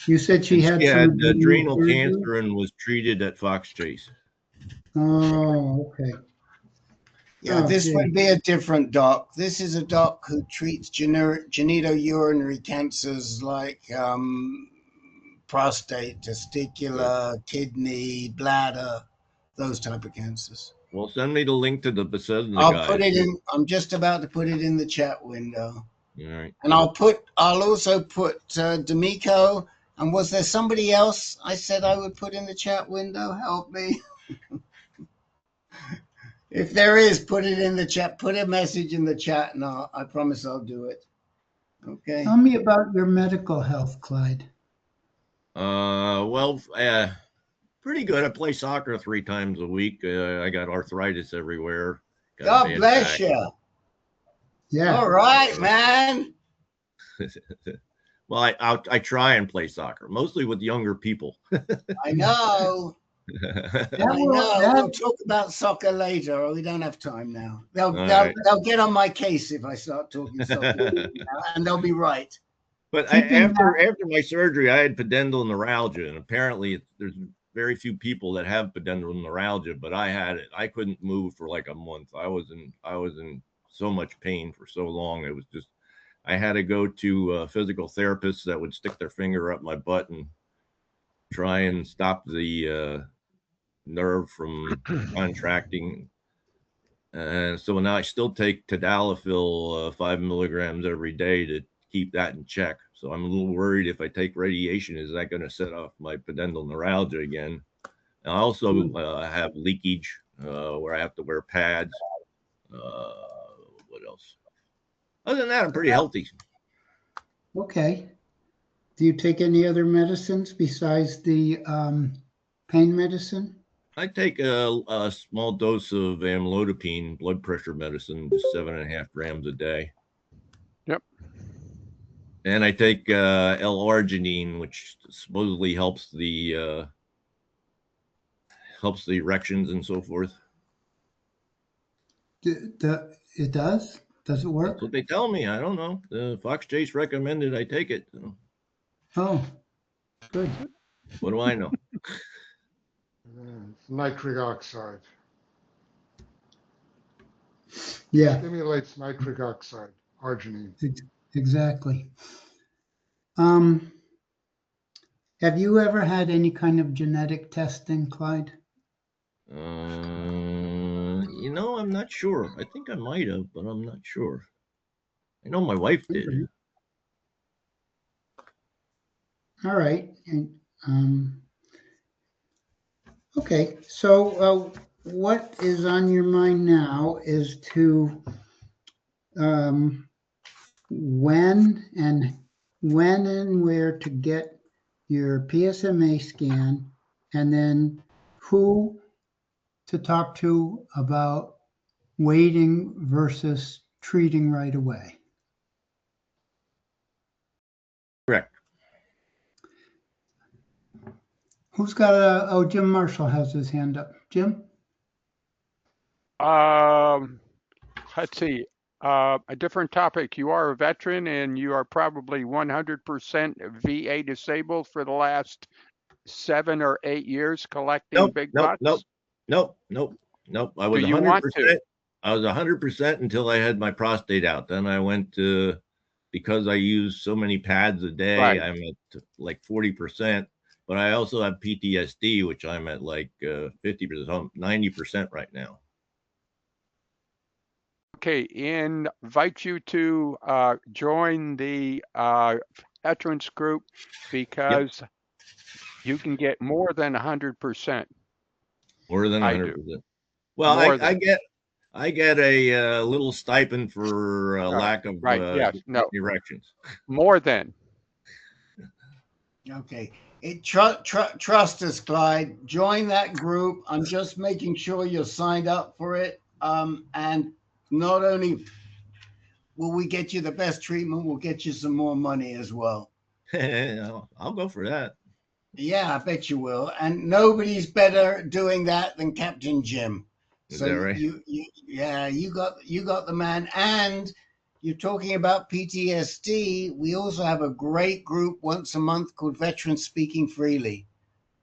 You said she had adrenal cancer and was treated at Fox Chase. Oh, okay. Yeah, this would be a different doc. This is a doc who treats genitourinary cancers like prostate, testicular, kidney, bladder, those type of cancers. Well, send me the link to the Bethesda I'll guys. put it in. I'm just about to put it in the chat window. All right. And I'll also put D'Amico. And was there somebody else I said I would put in the chat window? Help me. If there is, put it in the chat. Put a message in the chat, and I promise I'll do it. Okay. Tell me about your medical health, Clyde. Well, pretty good. I play soccer 3 times a week. I got arthritis everywhere. Got a God bad bless back. you. Yeah. All right, man. Well, I try and play soccer, mostly with younger people. I know. We'll talk about soccer later. We don't have time now. They'll get on my case if I start talking soccer, and they'll be right. But after my surgery, I had pudendal neuralgia, and apparently there's very few people that have pudendal neuralgia, but I had it. I couldn't move for like a month. I was in so much pain for so long. It was just, I had to go to physical therapists that would stick their finger up my butt and try and stop the nerve from contracting. And so now I still take tadalafil 5 milligrams every day to keep that in check. So I'm a little worried if I take radiation, is that going to set off my pudendal neuralgia again? And I also have leakage where I have to wear pads. What else? Other than that, I'm pretty healthy. Okay. Do you take any other medicines besides the pain medicine? I take a small dose of amlodipine, blood pressure medicine, just 7.5 grams a day. Yep. And I take L-arginine, which supposedly helps the erections and so forth. It does? Does it work? That's what they tell me. I don't know. Fox Chase recommended I take it. So. Oh, good. What do I know? Nitric oxide. Yeah. Stimulates nitric oxide, arginine. Exactly. Have you ever had any kind of genetic testing, Clyde? I'm not sure. I think I might have, but I'm not sure. I know my wife did. All right. Okay. So what is on your mind now is to when and where to get your PSMA scan, and then who to talk to about waiting versus treating right away. Correct. Who's got Jim Marshall has his hand up. Jim? Let's see. A different topic. You are a veteran and you are probably 100% VA disabled for the last 7 or 8 years collecting big bucks? Nope. I was 100%. I was 100% until I had my prostate out. Then I went to, because I use so many pads a day, right. I'm at like 40%. But I also have PTSD, which I'm at like 50%, 90% right now. Okay, invite you to join the veterans group because you can get more than 100%. More than 100%. Well, I get a little stipend for lack of erections. More than. Okay. Trust us, Clyde. Join that group. I'm just making sure you're signed up for it. And not only will we get you the best treatment, we'll get you some more money as well. I'll go for that. Yeah, I bet you will. And nobody's better doing that than Captain Jim. So is that right? you got the man. And you're talking about PTSD. We also have a great group once a month called Veterans Speaking Freely,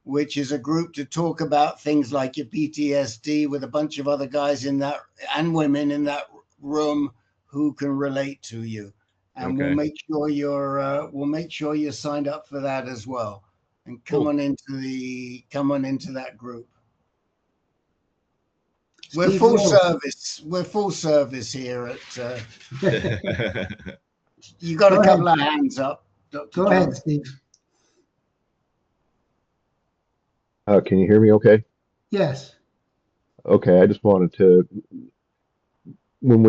which is a group to talk about things like your PTSD with a bunch of other guys in that and women in that room who can relate to you. And we'll make sure you're signed up for that as well. And come on into that group. We're Steve full Rose. service. We're full service here at. You got Go a couple ahead. of hands up, Dr. Go John. ahead, Steve. Can you hear me okay? Yes. Okay, I just wanted to, when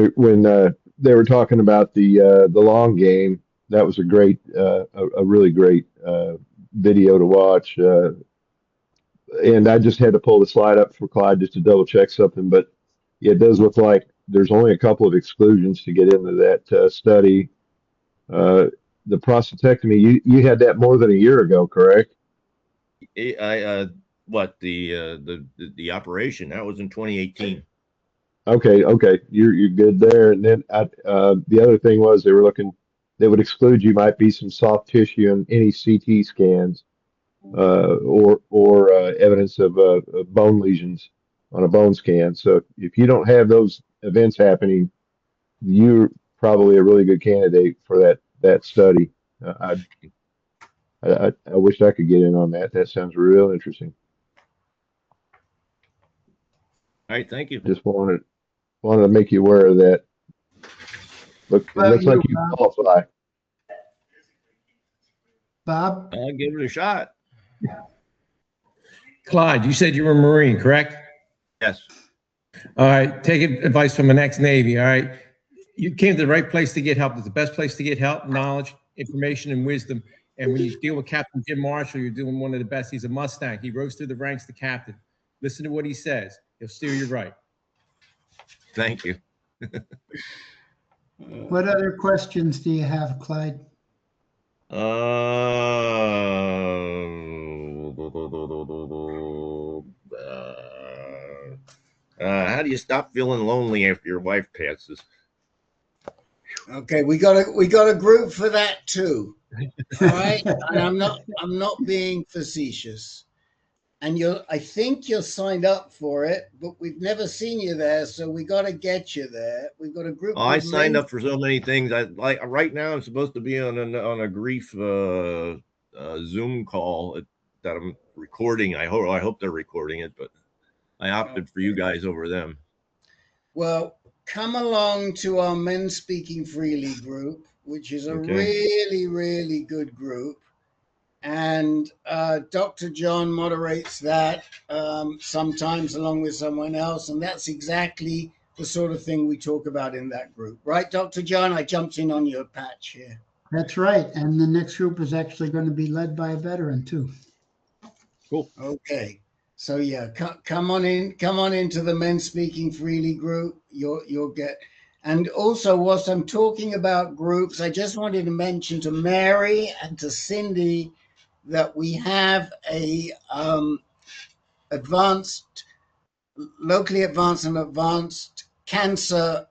they were talking about the long game, that was a great, a really great video to watch. And I just had to pull the slide up for Clyde just to double check something, but it does look like there's only a couple of exclusions to get into that study. The prostatectomy, you had that more than a year ago, correct? What the operation that was in 2018. Okay, you're good there. And then the other thing was they would exclude you might be some soft tissue in any CT scans or evidence of bone lesions on a bone scan. So if you don't have those events happening, you're probably a really good candidate for that study. I wish I could get in on that. That sounds real interesting. All right, thank you. Just wanted to make you aware of that. It looks like you qualify. Bob? I'll give it a shot. Clyde, you said you were a Marine, correct? Yes. All right, take advice from an ex-Navy, all right? You came to the right place to get help. It's the best place to get help, knowledge, information, and wisdom. And when you deal with Captain Jim Marshall, you're doing one of the best. He's a Mustang. He rose through the ranks to captain. Listen to what he says. He'll steer you right. Thank you. What other questions do you have, Clyde? How do you stop feeling lonely after your wife passes? Okay, we got a group for that too. All right, and I'm not being facetious. And I think you're signed up for it, but we've never seen you there, so we got to get you there. We've got a group. Oh, I signed up for so many things. Right now I'm supposed to be on a grief Zoom call that I'm recording. I hope they're recording it, but I opted for you guys over them. Well, come along to our Men Speaking Freely group, which is a really, really good group. And Dr. John moderates that sometimes along with someone else. And that's exactly the sort of thing we talk about in that group. Right, Dr. John? I jumped in on your patch here. That's right. And the next group is actually going to be led by a veteran too. Cool. Okay. So yeah, come on into the Men Speaking Freely group. You'll get. And also, whilst I'm talking about groups, I just wanted to mention to Mary and to Cindy that we have a locally advanced and advanced cancer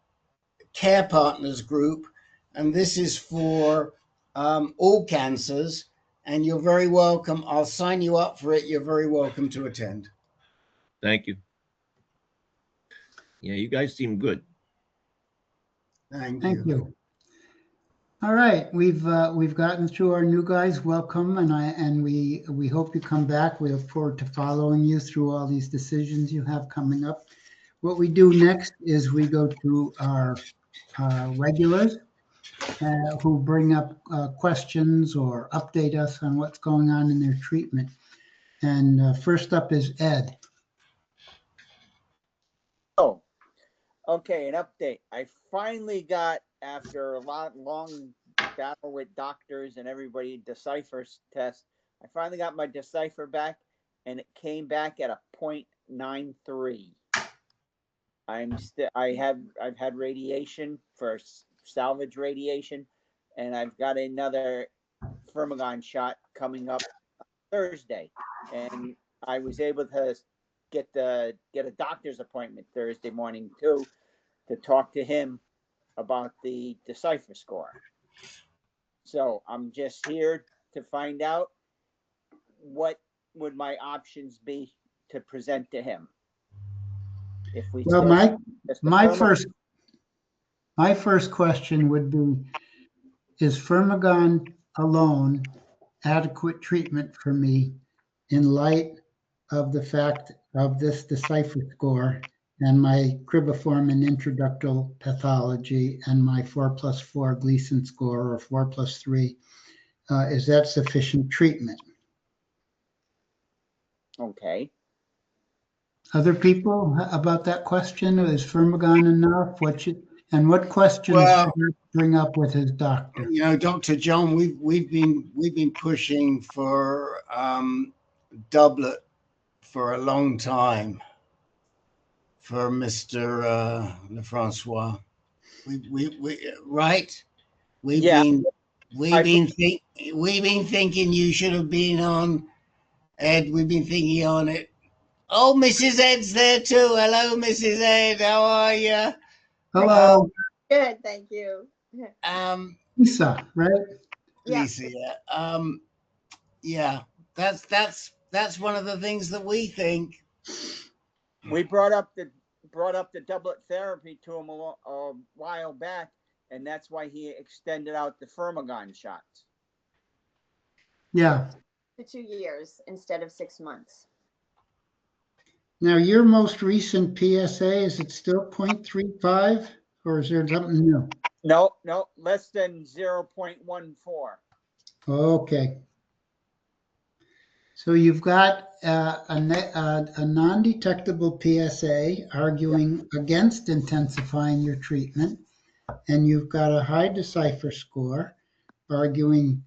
care partners group, and this is for all cancers. And you're very welcome. I'll sign you up for it. You're very welcome to attend. Thank you. Yeah, you guys seem good. Thank you. Thank you. All right, we've gotten through our new guys. Welcome, and we hope you come back. We look forward to following you through all these decisions you have coming up. What we do next is we go to our regulars who bring up questions or update us on what's going on in their treatment. And first up is Ed. Oh, okay, an update. I finally got, after a long battle with doctors and everybody, Decipher test. I finally got my Decipher back, and it came back at a 0.93. I've had radiation for salvage radiation, and I've got another Firmagon shot coming up Thursday, and I was able to get a doctor's appointment Thursday morning too, to talk to him about the Decipher score. So I'm just here to find out what would my options be to present to him. If we well, my first question would be, is Firmagon alone adequate treatment for me in light of the fact of this Decipher score and my Cribriform and intraductal pathology, and my 4+4 Gleason score, or 4+3, is that sufficient treatment? Okay. Other people about that question? Is Firmagon enough? What questions Well, should I bring up with his doctor? You know, Dr. John, we've been pushing for doublet for a long time for Mr. Lefrancois. Right? We've been thinking you should have been on, Ed. We've been thinking on it. Oh, Mrs. Ed's there too. Hello, Mrs. Ed. How are you? Hello. Good, thank you. Lisa, right? Yeah. Lisa, yeah. Yeah, that's one of the things that we think. We brought up the doublet therapy to him a while back, and that's why he extended out the Firmagon shots. Yeah. For 2 years instead of 6 months. Now, your most recent PSA, is it still 0.35, or is there something new? No, less than 0.14. Okay. So you've got a non-detectable PSA arguing against intensifying your treatment, and you've got a high Decipher score arguing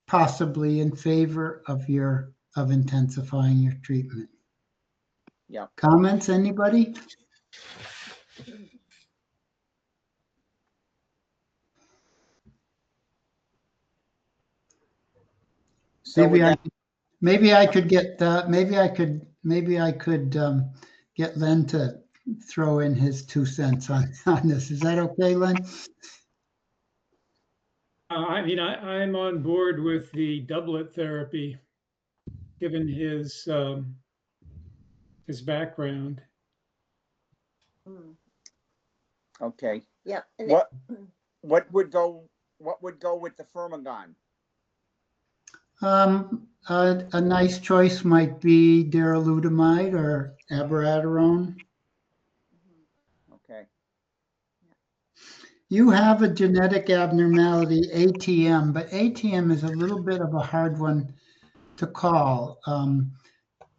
possibly in favor of intensifying your treatment. Yeah. Comments, anybody? So maybe I could get Len to throw in his 2 cents on this. Is that okay, Len? I mean, I'm on board with the doublet therapy, given his background. Okay. Yeah. What would go with the Firmagon? A nice choice might be darolutamide or abiraterone. Okay. You have a genetic abnormality, ATM, but ATM is a little bit of a hard one to call.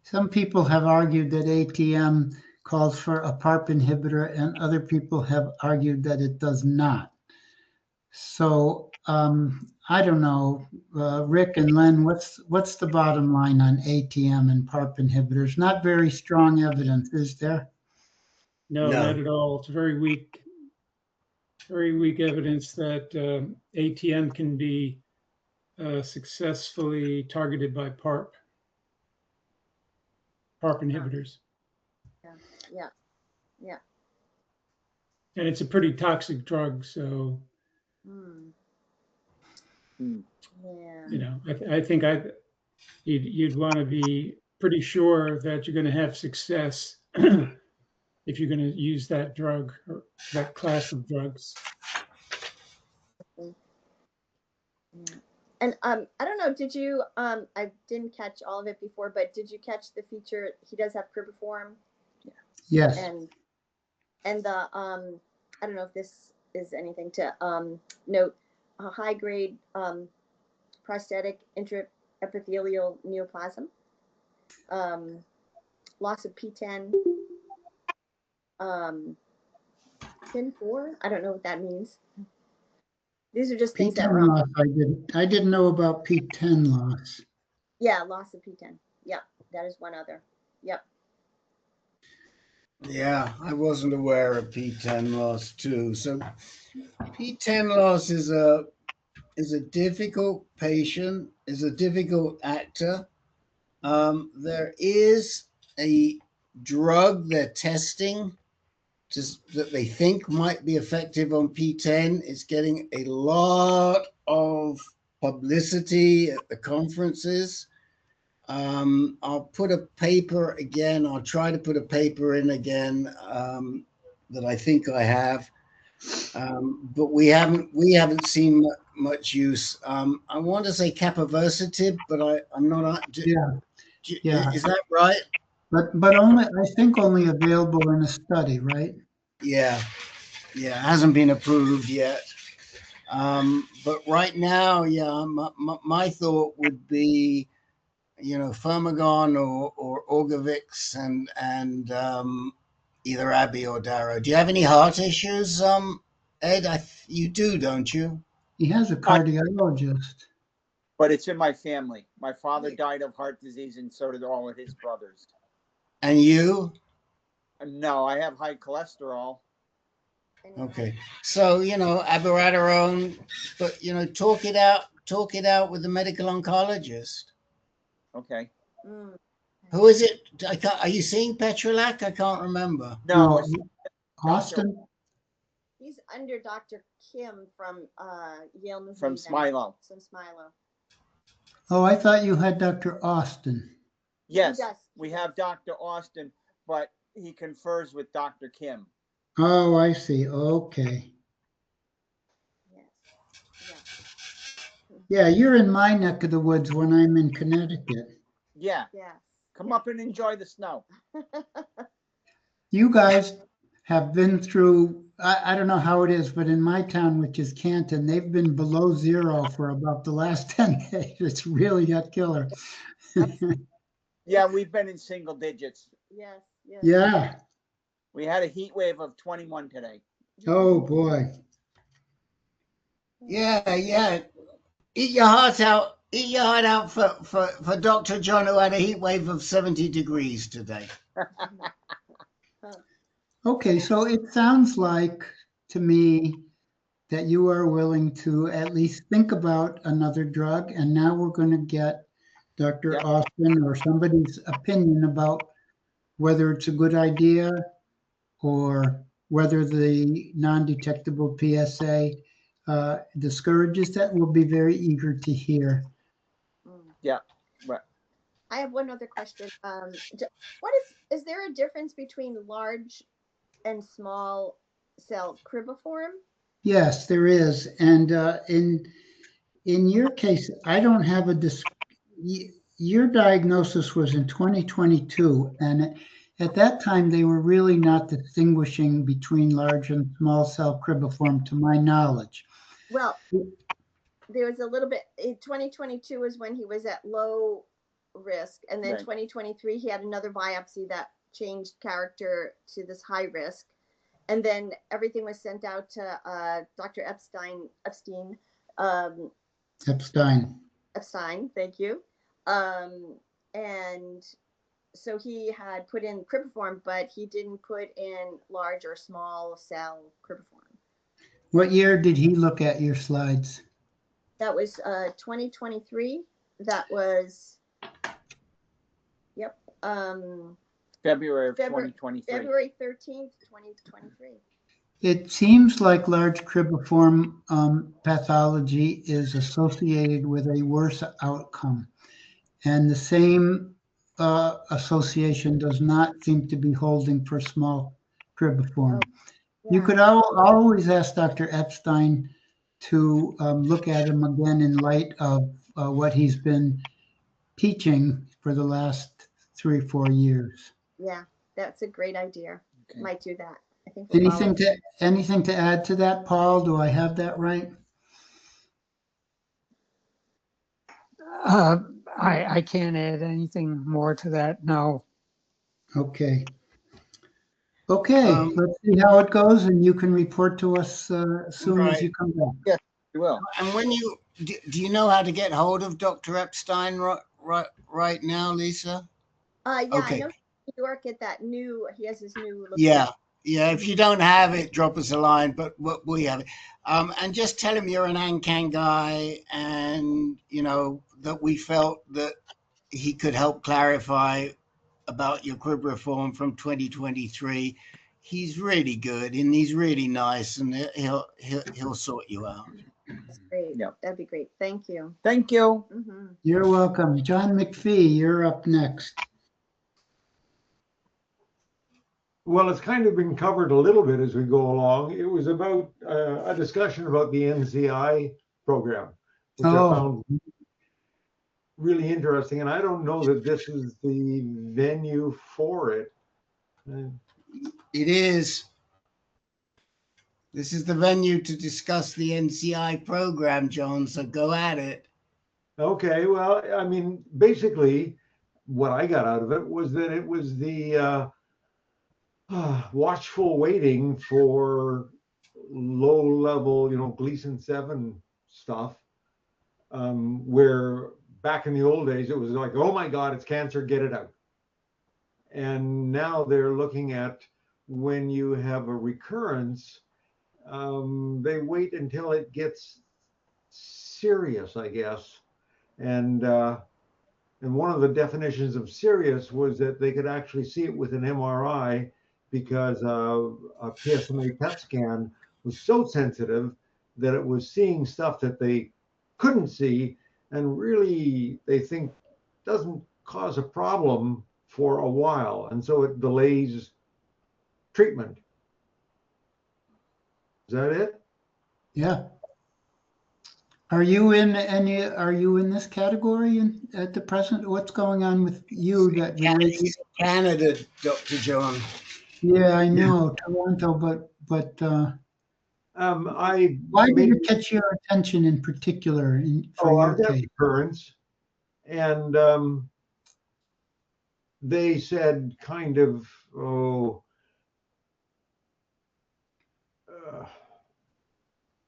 Some people have argued that ATM calls for a PARP inhibitor, and other people have argued that it does not. So I don't know, Rick and Len, what's the bottom line on ATM and PARP inhibitors? Not very strong evidence, is there? No, not at all. It's very weak evidence that ATM can be successfully targeted by PARP inhibitors. Yeah. And it's a pretty toxic drug, so you know, I think you'd want to be pretty sure that you're going to have success if you're going to use that drug or that class of drugs. And I don't know, did you I didn't catch all of it before, but did you catch the feature? He does have Cribriform. Yes. And the I don't know if this is anything to note, a high grade prosthetic intraepithelial neoplasm, loss of P10, pin 4. I don't know what that means. These are just things that were loss, I didn't know about P10 loss. Yeah, loss of P10. Yep, that is one other. Yep. Yeah, I wasn't aware of P10 loss too. So P10 loss is a difficult patient, is a difficult actor. There is a drug they're testing that they think might be effective on P10. It's getting a lot of publicity at the conferences. I'll put a paper again. I'll try to put a paper in again that I think I have, but we haven't seen much use. I want to say capivasertib, but I'm not. Yeah. Is that right? But only, I think only available in a study, right? Yeah, yeah, hasn't been approved yet. But right now, yeah, my thought would be, Firmagon or Orgovix and either Abby or Darrow. Do you have any heart issues, Ed? You do, don't you? He has a cardiologist. But it's in my family. My father died of heart disease, and so did all of his brothers. And you? No, I have high cholesterol. Okay. So, abiraterone, but, talk it out with the medical oncologist. Okay. Who is it? Are you seeing Petrolac? I can't remember. No, Austin. He's under Dr. Kim from Yale New From Haven. Smilo. From Smilo. Oh, I thought you had Dr. Austin. Yes, we have Dr. Austin, but he confers with Dr. Kim. Oh, I see. Okay. Yeah, you're in my neck of the woods when I'm in Connecticut. Yeah. Come up and enjoy the snow. You guys have been through, I don't know how it is, but in my town, which is Canton, they've been below zero for about the last 10 days. It's really a killer. Yeah, we've been in single digits. Yes. Yeah. We had a heat wave of 21 today. Oh, boy. Yeah. Eat your heart out. Eat your heart out for Dr. John, who had a heat wave of 70 degrees today. Okay, so it sounds like to me that you are willing to at least think about another drug, and now we're going to get Dr. Austin or somebody's opinion about whether it's a good idea or whether the non-detectable PSA discourages that. We'll be very eager to hear. Yeah, right. I have one other question. Is there a difference between large and small cell cribriform? Yes, there is. And in your case, I don't have your diagnosis was in 2022. And at that time, they were really not distinguishing between large and small cell cribriform, to my knowledge. Well, there was a little bit, 2022 is when he was at low risk. And then 2023, he had another biopsy that changed character to this high risk. And then everything was sent out to Dr. Epstein, thank you. And so he had put in cribriform, but he didn't put in large or small cell cribriform. What year did he look at your slides? That was 2023. That was, February of 2023. February 13th, 2023. It seems like large cribriform pathology is associated with a worse outcome. And the same association does not seem to be holding for small cribriform. You could always ask Dr. Epstein to look at him again in light of what he's been teaching for the last 3 or 4 years. Yeah, that's a great idea. Okay. Might do that. I think anything to add to that, Paul? Do I have that right? I can't add anything more to that. No. Okay. Let's see how it goes, and you can report to us as soon as you come back. Yes, we will. And when do you know how to get hold of Dr. Epstein right now, Lisa? Yeah, okay. I know New York at that new. He has his new. Yeah. If you don't have it, drop us a line. But we have it, and just tell him you're an AnCan guy, and that we felt that he could help clarify about your cribriform from 2023. He's really good and he's really nice, and he'll sort you out. That's great. Yeah, that'd be great. Thank you. Thank you. Mm-hmm. You're welcome. John McPhee, you're up next. Well, it's kind of been covered a little bit as we go along. It was about a discussion about the NCI program, which I found really interesting, and I don't know that this is the venue for it. It is. This is the venue to discuss the NCI program, John, so go at it. Okay, well, I mean, basically, what I got out of it was that it was the watchful waiting for low-level, Gleason 7 stuff, where back in the old days, it was like, oh my God, it's cancer, get it out. And now they're looking at when you have a recurrence, they wait until it gets serious, I guess. And one of the definitions of serious was that they could actually see it with an MRI because a PSMA PET scan was so sensitive that it was seeing stuff that they couldn't see, and really they think doesn't cause a problem for a while, and so it delays treatment. Is that it? Yeah. Are you in this category at the present? What's going on with you that relates? He's in Canada, Dr. John. Yeah, I know, Toronto, but why did it catch your attention in particular for your case? Recurrence, and they said kind of,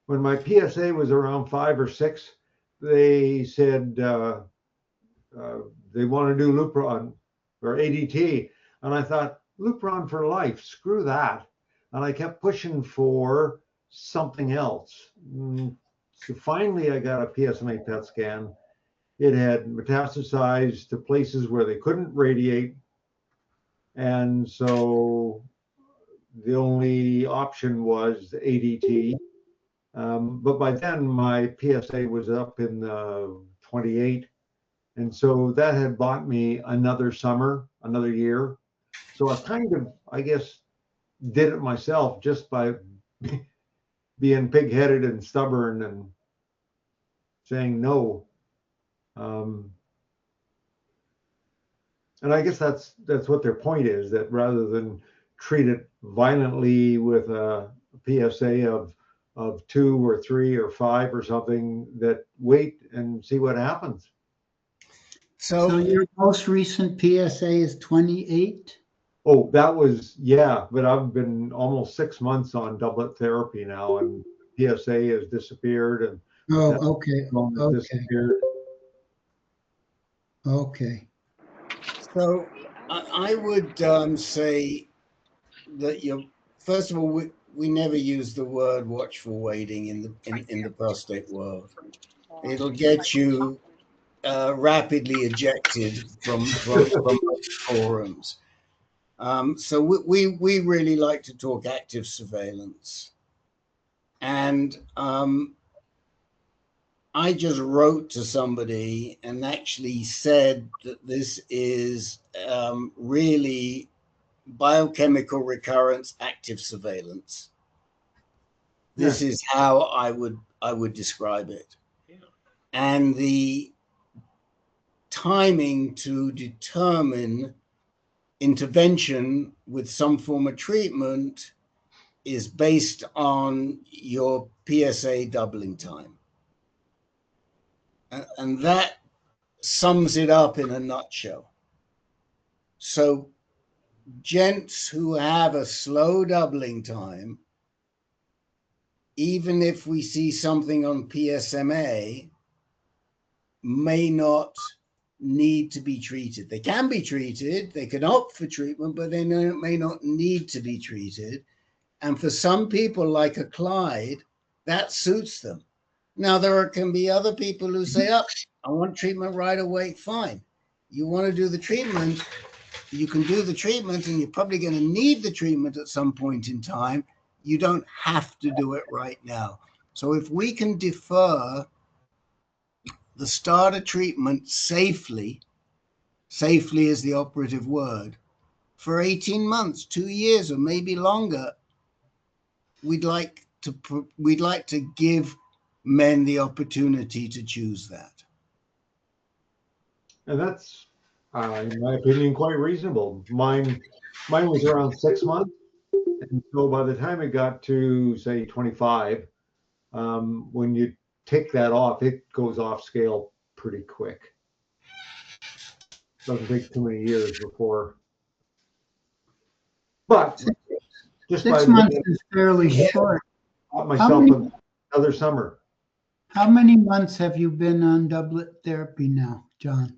when my PSA was around 5 or 6, they said they want to do Lupron or ADT. And I thought, Lupron for life, screw that. And I kept pushing for something else. So finally, I got a PSMA PET scan. It had metastasized to places where they couldn't radiate. And so the only option was ADT. But by then, my PSA was up in 28. And so that had bought me another summer, another year. So I kind of, I guess, did it myself just by being pig-headed and stubborn and saying no. And I guess that's what their point is, that rather than treat it violently with a PSA of 2 or 3 or 5 or something, that wait and see what happens. So your most recent PSA is 28? Oh, that was, yeah, but I've been almost 6 months on doublet therapy now, and PSA has disappeared, and disappeared. Okay. So I would say that first of all, we never use the word watchful waiting in the prostate world. It'll get you rapidly ejected from forums. So we really like to talk active surveillance. And I just wrote to somebody and actually said that this is really biochemical recurrence active surveillance. This is how I would describe it. And the timing to determine intervention with some form of treatment is based on your PSA doubling time. And that sums it up in a nutshell. So gents who have a slow doubling time, even if we see something on PSMA, may not need to be treated. They can be treated, they can opt for treatment, but they may not need to be treated. And for some people like a Clyde, that suits them. Now, there can be other people who say, oh, I want treatment right away. Fine. You want to do the treatment, you can do the treatment, and you're probably going to need the treatment at some point in time. You don't have to do it right now. So if we can defer the start of treatment safely is the operative word, for 18 months, 2 years, or maybe longer, we'd like to give men the opportunity to choose that. And that's, in my opinion, quite reasonable. Mine was around 6 months. And so by the time it got to, say, 25, when you take that off, it goes off scale pretty quick. Doesn't take too many years before. But just 6 months is fairly short. Myself another summer. How many months have you been on doublet therapy now, John?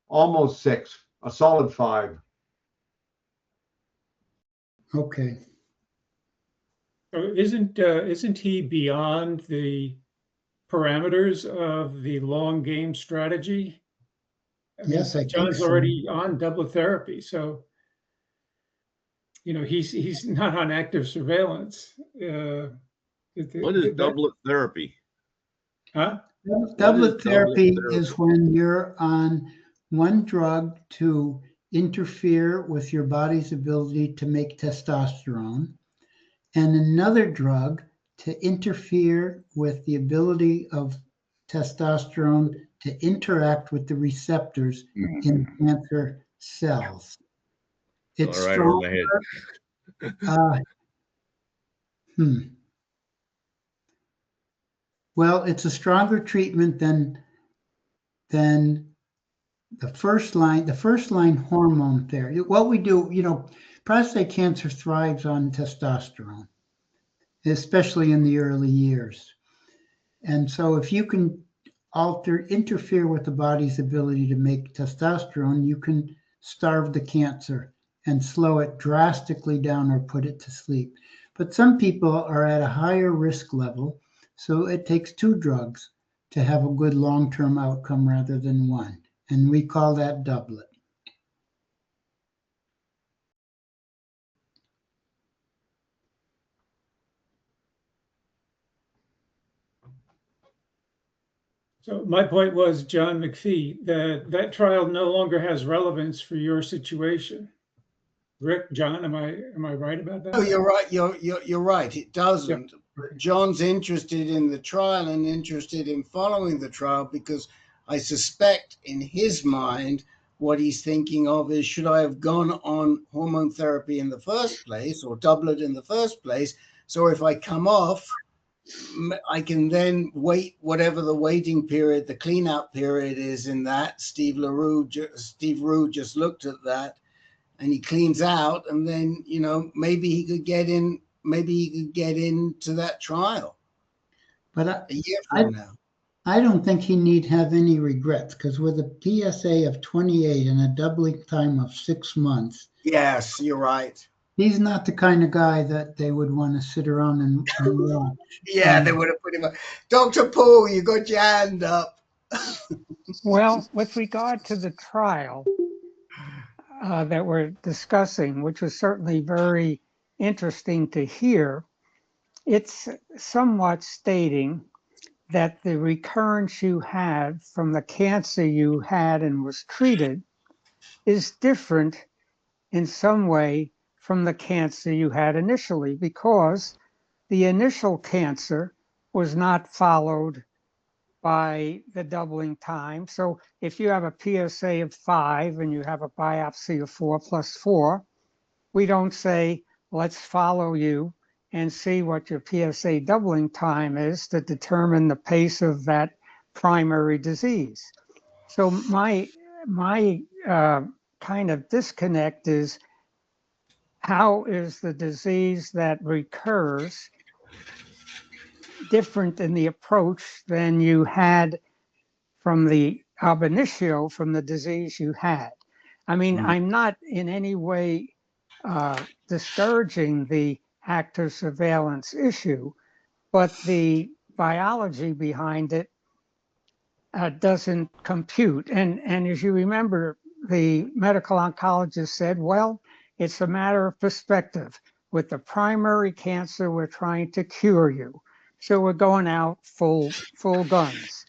Almost 6, a solid 5. Okay. So isn't he beyond the parameters of the long game strategy? Yes, I think John's so. already on doublet therapy, so he's not on active surveillance. What is doublet therapy? Huh? Doublet therapy is when you're on one drug to interfere with your body's ability to make testosterone, and another drug to interfere with the ability of testosterone to interact with the receptors in cancer cells. It's All right, over my head. Well, it's a stronger treatment than the first line hormone therapy. What we do, prostate cancer thrives on testosterone, especially in the early years. And so if you can interfere with the body's ability to make testosterone, you can starve the cancer and slow it drastically down or put it to sleep. But some people are at a higher risk level, so it takes 2 drugs to have a good long-term outcome rather than 1. And we call that doublet. So my point was, John McPhee, that trial no longer has relevance for your situation. Rick, John, am I right about that? No, you're right. You're right. It doesn't. Yeah. John's interested in the trial and interested in following the trial because I suspect in his mind what he's thinking of is, should I have gone on hormone therapy in the first place or doublet in the first place? So if I come off, I can then wait whatever the waiting period, the clean out period is in that. Steve Roux just looked at that and he cleans out, and then, maybe he could get into that trial. But a year from now. I don't think he need have any regrets, because with a PSA of 28 and a doubling time of 6 months. Yes, you're right. He's not the kind of guy that they would want to sit around and watch. Yeah, they would have put him up. Dr. Paul, you got your hand up. Well, with regard to the trial that we're discussing, which was certainly very interesting to hear, it's somewhat stating that the recurrence you had from the cancer you had and was treated is different in some way from the cancer you had initially, because the initial cancer was not followed by the doubling time. So if you have a PSA of 5 and you have a biopsy of 4 + 4, we don't say, let's follow you and see what your PSA doubling time is to determine the pace of that primary disease. So my kind of disconnect is, how is the disease that recurs different in the approach than you had from the ab initio, from the disease you had? I mean, I'm not in any way discouraging the active surveillance issue, but the biology behind it doesn't compute. And as you remember, the medical oncologist said, well, it's a matter of perspective. With the primary cancer, we're trying to cure you. So we're going out full guns.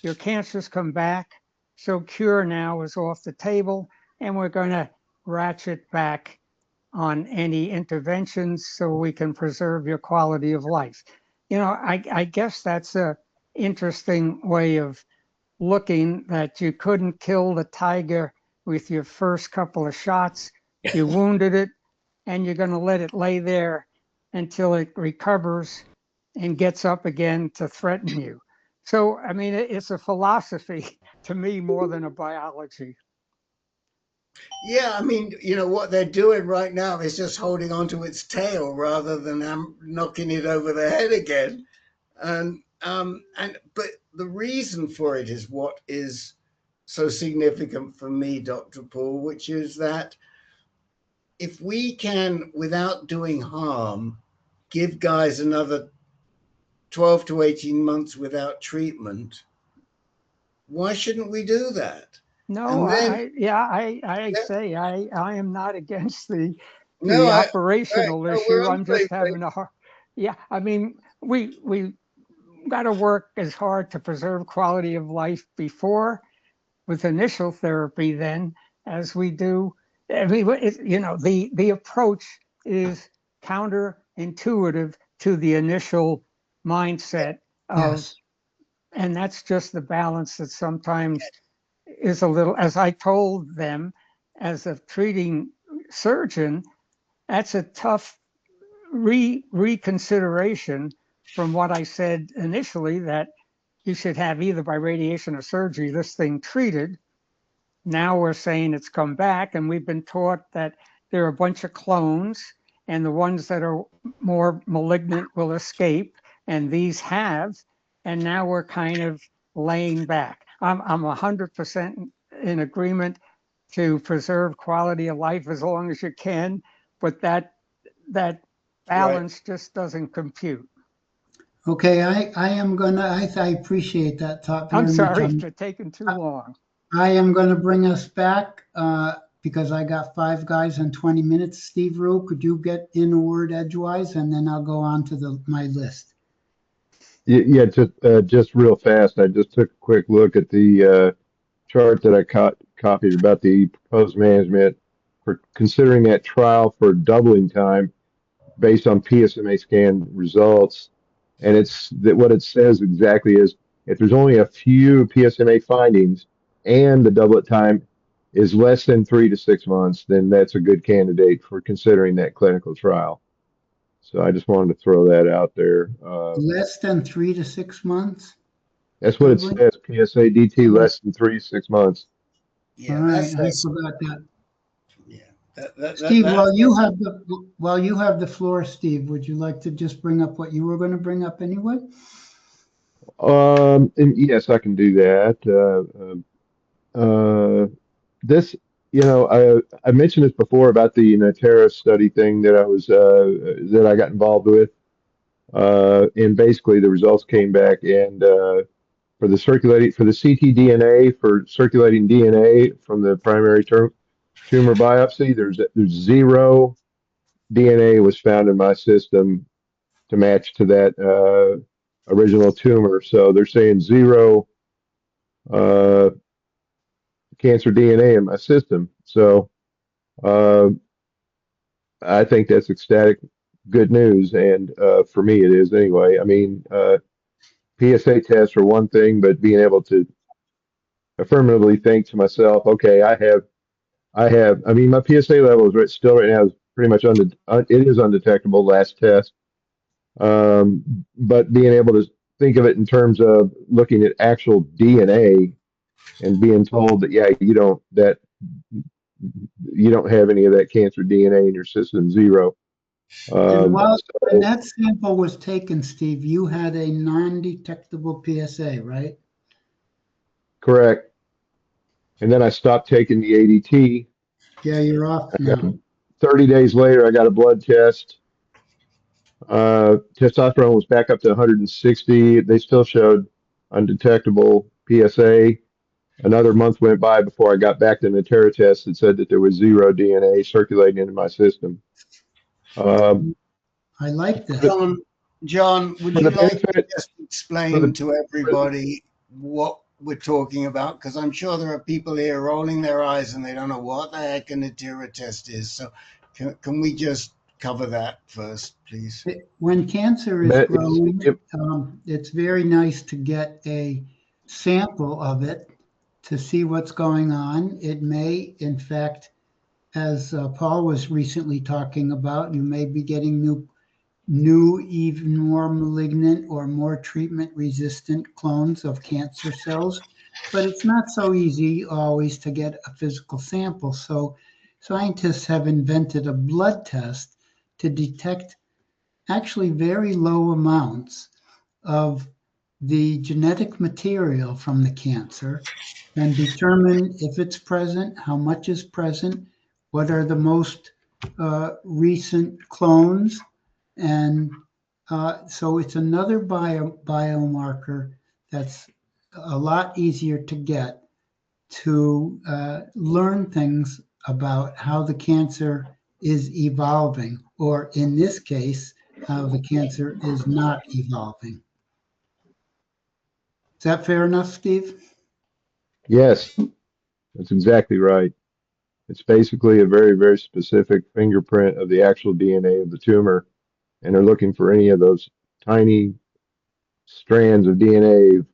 Your cancers come back, so cure now is off the table, and we're going to ratchet back on any interventions so we can preserve your quality of life. I guess that's a interesting way of looking that you couldn't kill the tiger with your first couple of shots. You wounded it, and you're going to let it lay there until it recovers and gets up again to threaten you. So, I mean, it's a philosophy to me more than a biology. Yeah, I mean, you know, what they're doing right now is just holding onto its tail rather than knocking it over the head again. But the reason for it is what is so significant for me, Dr. Paul, which is that if we can, without doing harm, give guys another 12 to 18 months without treatment, why shouldn't we do that? No, And then, I say I am not against the no, operational no, issue. we're on I'm the same just having a hard. Yeah, I mean, we got to work as hard to preserve quality of life before with initial therapy then as we do. I mean, you know, the approach is counterintuitive to the initial mindset of, Yes. and that's just the balance that sometimes is a little, as I told them as a treating surgeon, that's a tough reconsideration from what I said initially, that you should have either by radiation or surgery this thing treated. Now we're saying it's come back, and we've been taught that there are a bunch of clones, and the ones that are more malignant will escape, and these have, and now we're kind of laying back. I'm 100% in agreement to preserve quality of life as long as you can, but that balance just doesn't compute. Okay, I am gonna, I appreciate that thought very I'm much. sorry for taking too long. I am gonna bring us back because I got 5 guys in 20 minutes. Steve Rue, could you get in a word edgewise, and then I'll go on to my list. Yeah, just real fast. I just took a quick look at the chart that I copied about the proposed management for considering that trial for doubling time based on PSMA scan results. And it's that what it says exactly is if there's only a few PSMA findings and the doublet time is less than 3 to 6 months, then that's a good candidate for considering that clinical trial. So I just wanted to throw that out there. Less than 3 to 6 months? That's what it says, PSA DT less than 3 to 6 months. Yeah, all right, I forgot that. Yeah, Steve, while you have the floor, Steve, would you like to just bring up what you were going to bring up anyway? And yes, I can do that. This, you know, I mentioned this before about the Natera study thing that I got involved with, and basically the results came back, and for the ctDNA for circulating DNA from the primary tumor biopsy, there's 0 DNA was found in my system to match to that original tumor. So they're saying 0 cancer DNA in my system. So I think that's ecstatic good news, and for me it is anyway. I mean, PSA tests are one thing, but being able to affirmatively think to myself, okay, I mean, my PSA level is still right now is pretty much it is undetectable last test. But being able to think of it in terms of looking at actual DNA and being told that, yeah, you don't have any of that cancer DNA in your system, 0. And when that sample was taken, Steve, you had a non-detectable PSA, right? Correct. And then I stopped taking the ADT. Yeah, you're off now. 30 days later, I got a blood test. Testosterone was back up to 160. They still showed undetectable PSA. Another month went by before I got back to the Natera test and said that there was 0 DNA circulating into my system. I like this. John, would you like to just explain to everybody what we're talking about? Because I'm sure there are people here rolling their eyes and they don't know what the heck a Natera test is. So can we just cover that first, please? When cancer is growing, it's very nice to get a sample of it to see what's going on. It may, in fact, as Paul was recently talking about, you may be getting new, even more malignant or more treatment-resistant clones of cancer cells. But it's not so easy always to get a physical sample. So scientists have invented a blood test to detect actually very low amounts of the genetic material from the cancer and determine if it's present, how much is present, what are the most recent clones. And so it's another biomarker that's a lot easier to get to learn things about how the cancer is evolving, or in this case, how the cancer is not evolving. Is that fair enough, Steve? Yes, that's exactly right. It's basically a very, very specific fingerprint of the actual DNA of the tumor, and they're looking for any of those tiny strands of DNA.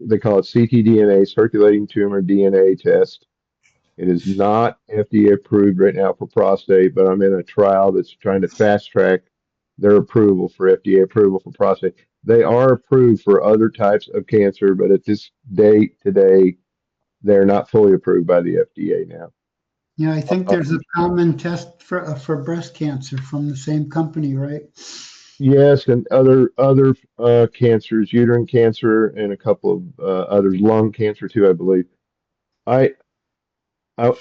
They call it ctDNA, circulating tumor DNA test. It is not FDA approved right now for prostate, but I'm in a trial that's trying to fast track their approval for FDA approval for prostate. They are approved for other types of cancer, but at this date today, they're not fully approved by the FDA now. Yeah, I think there's a common test for breast cancer from the same company, right? Yes, and other cancers, uterine cancer, and a couple of others, lung cancer too, I believe. I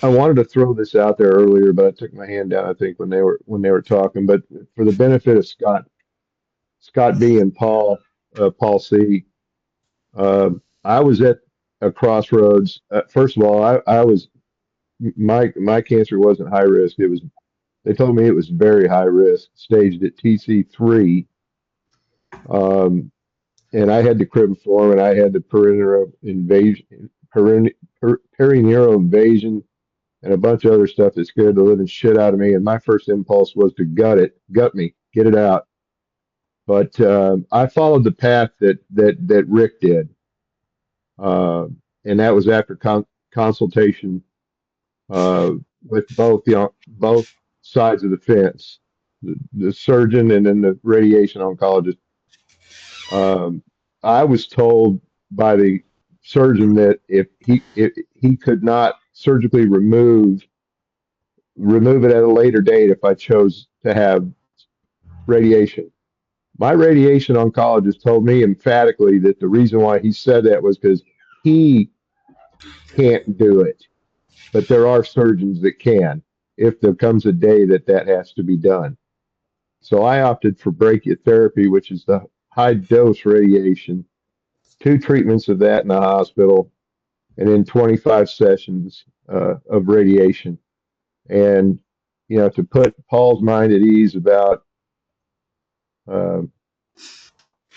wanted to throw this out there earlier, but I took my hand down, I think, when they were talking. But for the benefit of Scott B and Paul C, I was at a crossroads. First of all, I was my cancer wasn't high risk. They told me it was very high risk, staged at TC3. And I had the Cribriform, and I had the perineal invasion, and a bunch of other stuff that scared the living shit out of me. And my first impulse was to gut me, get it out. But I followed the path that Rick did, and that was after consultation with both sides of the fence, the surgeon and then the radiation oncologist. I was told by the surgeon that if he could not surgically remove it at a later date if I chose to have radiation. My radiation oncologist told me emphatically that the reason why he said that was because he can't do it, but there are surgeons that can if there comes a day that has to be done. So I opted for brachytherapy, which is the high dose radiation, 2 treatments of that in the hospital, and then 25 sessions of radiation. And, to put Paul's mind at ease about,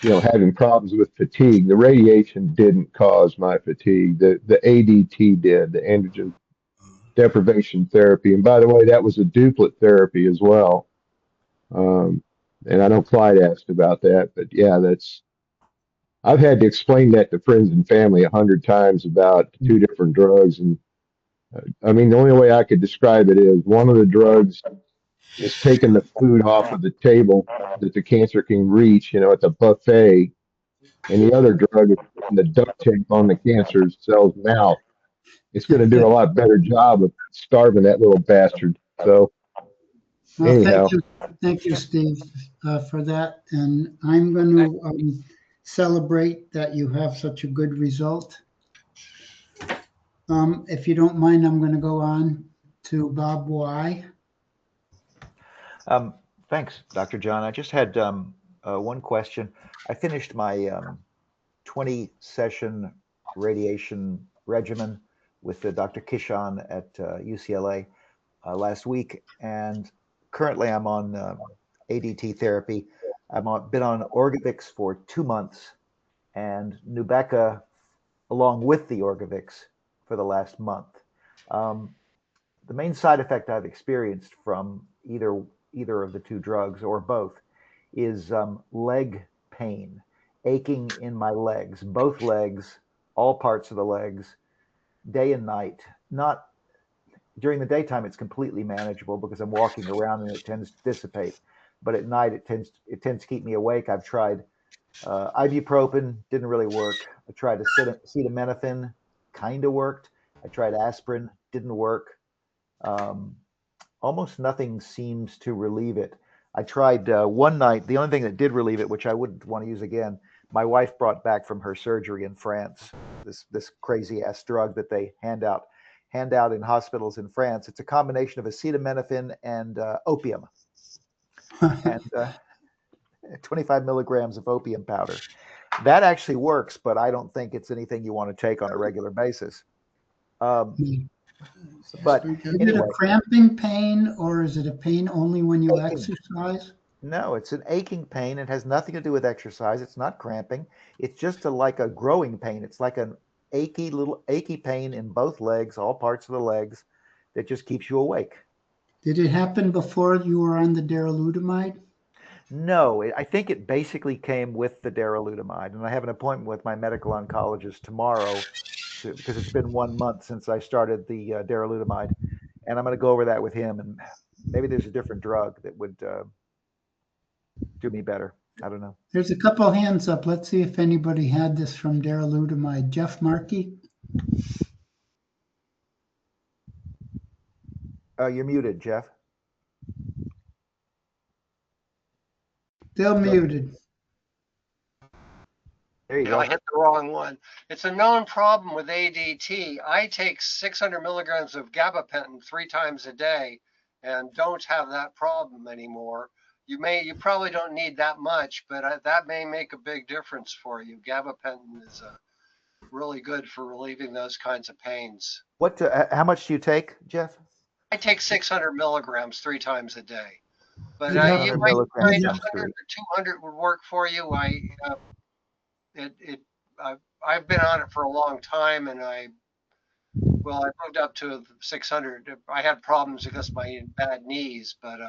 having problems with fatigue, the radiation didn't cause my fatigue. The ADT did, the androgen deprivation therapy. And by the way, that was a doublet therapy as well. And I know Clyde asked about that, but yeah, I've had to explain that to friends and family 100 times about 2 different drugs. And I mean, the only way I could describe it is one of the drugs is taking the food off of the table that the cancer can reach, at the buffet. And the other drug is putting the duct tape on the cancer cell's mouth. It's going to do a lot better job of starving that little bastard. So Well, anyhow. thank you, Steve, for that. And I'm going to celebrate that you have such a good result. If you don't mind, I'm going to go on to Bob Y. Thanks, Dr. John. I just had one question. I finished my 20-session radiation regimen with Dr. Kishan at UCLA last week, and currently I'm on ADT therapy. I've been on Orgovix for 2 months and Nubeqa along with the Orgovix for the last month. The main side effect I've experienced from either of the 2 drugs or both is leg pain, aching in my legs, both legs, all parts of the legs, day and night. Not during the daytime, it's completely manageable because I'm walking around and it tends to dissipate. But at night, it tends to keep me awake. I've tried ibuprofen, didn't really work. I tried acetaminophen, kind of worked. I tried aspirin, didn't work. Almost nothing seems to relieve it. I tried one night. The only thing that did relieve it, which I wouldn't want to use again, my wife brought back from her surgery in France this crazy ass drug that they hand out in hospitals in France. It's a combination of acetaminophen and opium, and 25 milligrams of opium powder. That actually works, but I don't think it's anything you want to take on a regular basis. But Is it anyway, a cramping pain, or is it a pain only when you exercise? no, it's an aching pain. It has nothing to do with exercise. It's not cramping. It's just like a growing pain. It's like an achy pain in both legs, all parts of the legs, that just keeps you awake. Did it happen before you were on the darolutamide? No, I think it basically came with the darolutamide, and I have an appointment with my medical oncologist tomorrow because it's been 1 month since I started the darolutamide, and I'm going to go over that with him, and maybe there's a different drug that would do me better. I don't know. There's a couple hands up. Let's see if anybody had this from darolutamide. Jeff Markey? You're muted, Jeff. Still muted. There you go. I hit the wrong one. It's a known problem with ADT. I take 600 milligrams of gabapentin 3 times a day and don't have that problem anymore. You probably don't need that much, but that may make a big difference for you. Gabapentin is really good for relieving those kinds of pains. What? How much do you take, Jeff? I take 600 milligrams 3 times a day. But 600 you might milligrams find times 100 3. or 200 would work for you. I've been on it for a long time, and I moved up to 600. I had problems because of my bad knees, but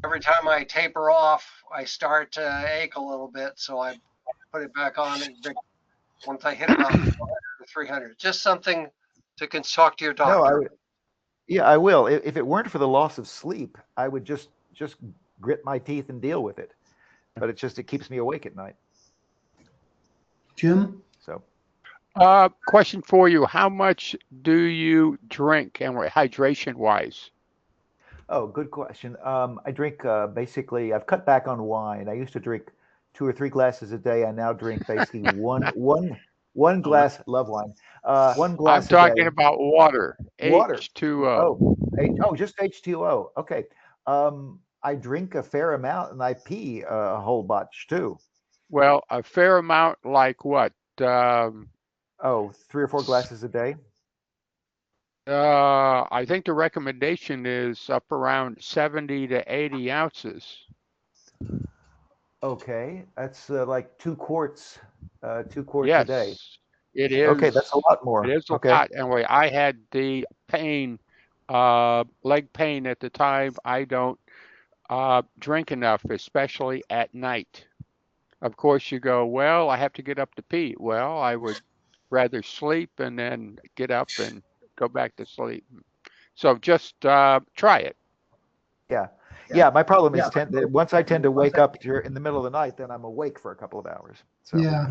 every time I taper off, I start to ache a little bit, so I put it back on once I hit about 400 or 300. Just something to talk to your doctor. No, I will. If it weren't for the loss of sleep, I would just grit my teeth and deal with it. But it keeps me awake at night. Jim? So, question for you. How much do you drink, and hydration wise? Oh, good question. I drink basically, I've cut back on wine. I used to drink 2 or 3 glasses a day. I now drink basically one glass, love wine. 1 glass I'm talking about water. Water. H2O. Just H2O. Okay. I drink a fair amount and I pee a whole bunch too. Well, a fair amount, like what? 3 or 4 glasses a day. I think the recommendation is up around 70 to 80 ounces. Okay, that's like 2 quarts. 2 quarts Yes, a day. It is. Okay, that's a lot more. It is a Okay. lot. Anyway, I had the pain, leg pain at the time. I don't drink enough, especially at night. Of course, you go, well, I have to get up to pee. Well, I would rather sleep and then get up and go back to sleep. So just try it. Yeah. My problem is once I tend to wake up in the middle of the night, then I'm awake for a couple of hours. So. Yeah.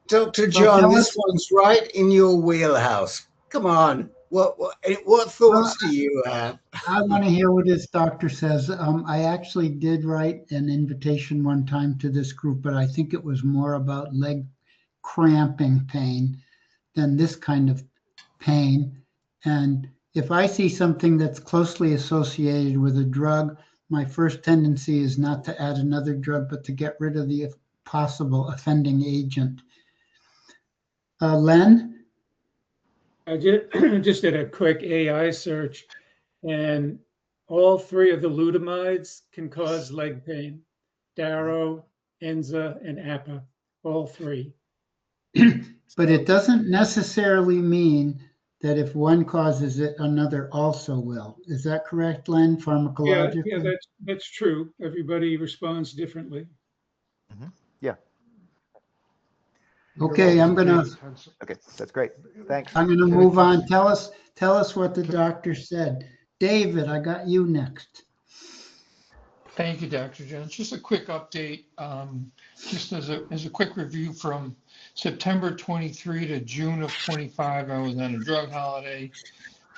Dr. John, this one's right in your wheelhouse. Come on. What thoughts do you have? I want to hear what his doctor says. I actually did write an invitation one time to this group, but I think it was more about leg cramping pain than this kind of pain. And if I see something that's closely associated with a drug, my first tendency is not to add another drug, but to get rid of the possible offending agent. Len? I just did a quick AI search, and all 3 of the lutamides can cause leg pain. Daro, Enza, and Appa, all 3. But it doesn't necessarily mean that if one causes it, another also will. Is that correct, Len, pharmacologically? Yeah, that's true. Everybody responds differently. Yeah. Okay, I'm gonna Okay, that's great. Thanks. move on. Tell us what the doctor said. David, I got you next. Thank you, Dr. Jones. Just a quick update, just as a quick review from September 23 to June of 25, I was on a drug holiday.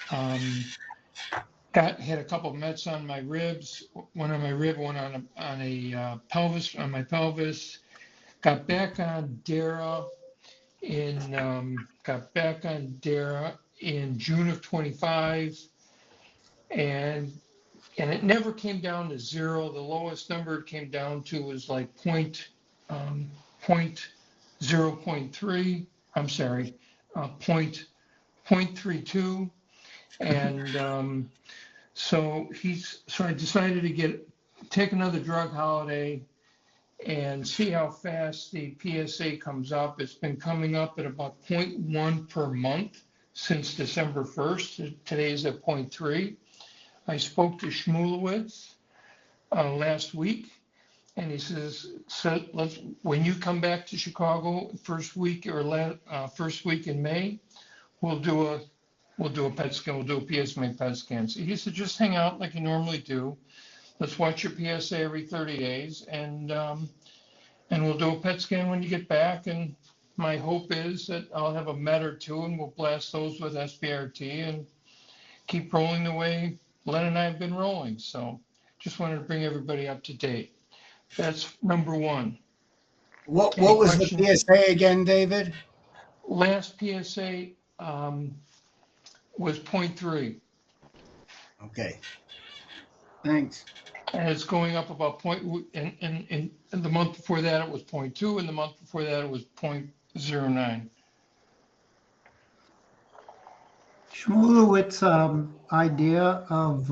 Had a couple of mets on my ribs, one on my rib, one on a pelvis, on my pelvis. Got back on DARA in June of 25, and it never came down to 0. The lowest number it came down to was like 0.3. I'm sorry, 0.32, and so I decided to take another drug holiday and see how fast the PSA comes up. It's been coming up at about 0.1 per month since December 1st. Today is at 0.3. I spoke to Schmulowitz last week, and he says, when you come back to Chicago first week in May, we'll do a PET scan, we'll do a PSMA PET scan. So he said, just hang out like you normally do. Let's watch your PSA every 30 days, and we'll do a PET scan when you get back. And my hope is that I'll have a MET or two, and we'll blast those with SBRT and keep rolling the way Len and I have been rolling. So just wanted to bring everybody up to date. That's number one. What was the PSA again, David? Last PSA was 0.3. Okay. Thanks. And it's going up about in the month before that it was 0.2, and the month before that it was 0.09. Schmulowitz idea of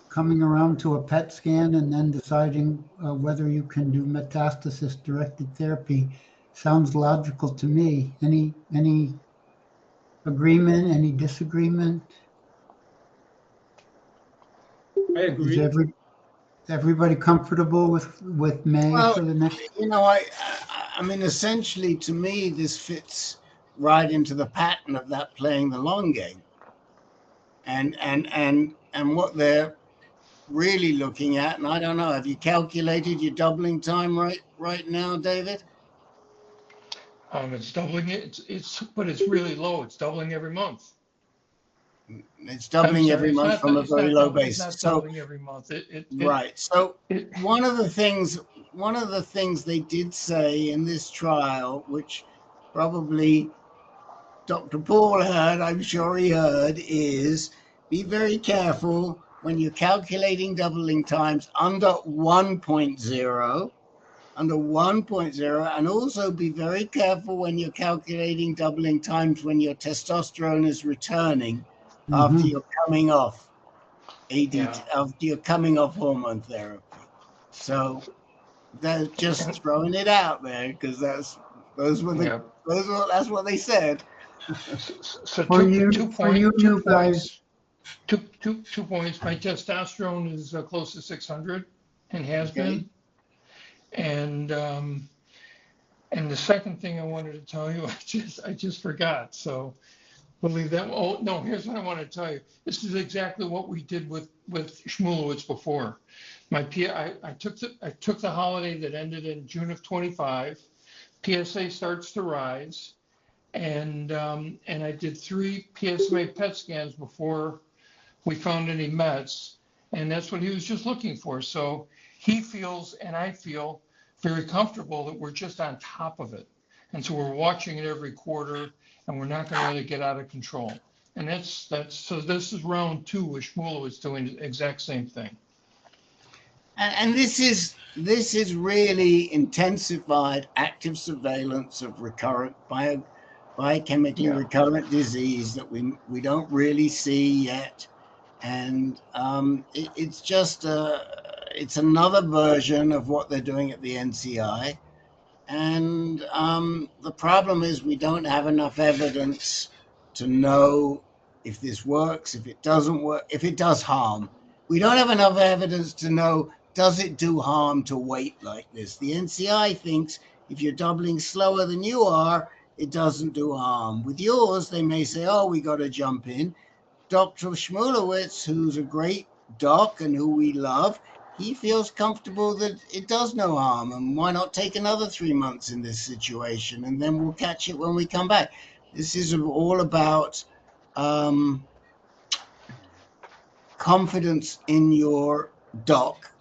coming around to a PET scan and then deciding whether you can do metastasis-directed therapy sounds logical to me. Any agreement? Any disagreement? I agree. Is everybody comfortable with May for the next? I mean, essentially, to me, this fits right into the pattern of that playing the long game, and what they're really looking at. And I don't know. Have you calculated your doubling time right now, David? It's doubling it. But it's really low. It's doubling every month. It's doubling every month from a very low base. It's not doubling every month. Right. So one of the things they did say in this trial, which probably Dr. Paul heard, I'm sure he heard, is be very careful when you're calculating doubling times under 1.0, and also be very careful when you're calculating doubling times when your testosterone is returning after you're coming off after you're coming off hormone therapy. So they're just throwing it out there because that's what they said. So For you guys. 2 points. My testosterone is close to 600 and has been. And the second thing I wanted to tell you, I just forgot. So believe that. Oh no, here's what I want to tell you. This is exactly what we did with Schmulowitz before. I took the holiday that ended in June of 25. PSA starts to rise, and I did 3 PSMA PET scans before we found any mets, and that's what he was just looking for. So he feels, and I feel, very comfortable that we're just on top of it. And so we're watching it every quarter, and we're not going to let it get out of control. And so this is round 2 with Schmulowitz doing the exact same thing. And this is really intensified active surveillance of recurrent biochemically recurrent disease that we don't really see yet. And it's just it's another version of what they're doing at the NCI. And the problem is we don't have enough evidence to know if this works, if it doesn't work, if it does harm. We don't have enough evidence to know, does it do harm to wait like this? The NCI thinks If you're doubling slower than you are, it doesn't do harm. With yours, they may say, oh, we got to jump in. Dr. Schmulowitz, who's a great doc and who we love, he feels comfortable that it does no harm. And why not take another 3 months in this situation? And then we'll catch it when we come back. This is all about confidence in your doc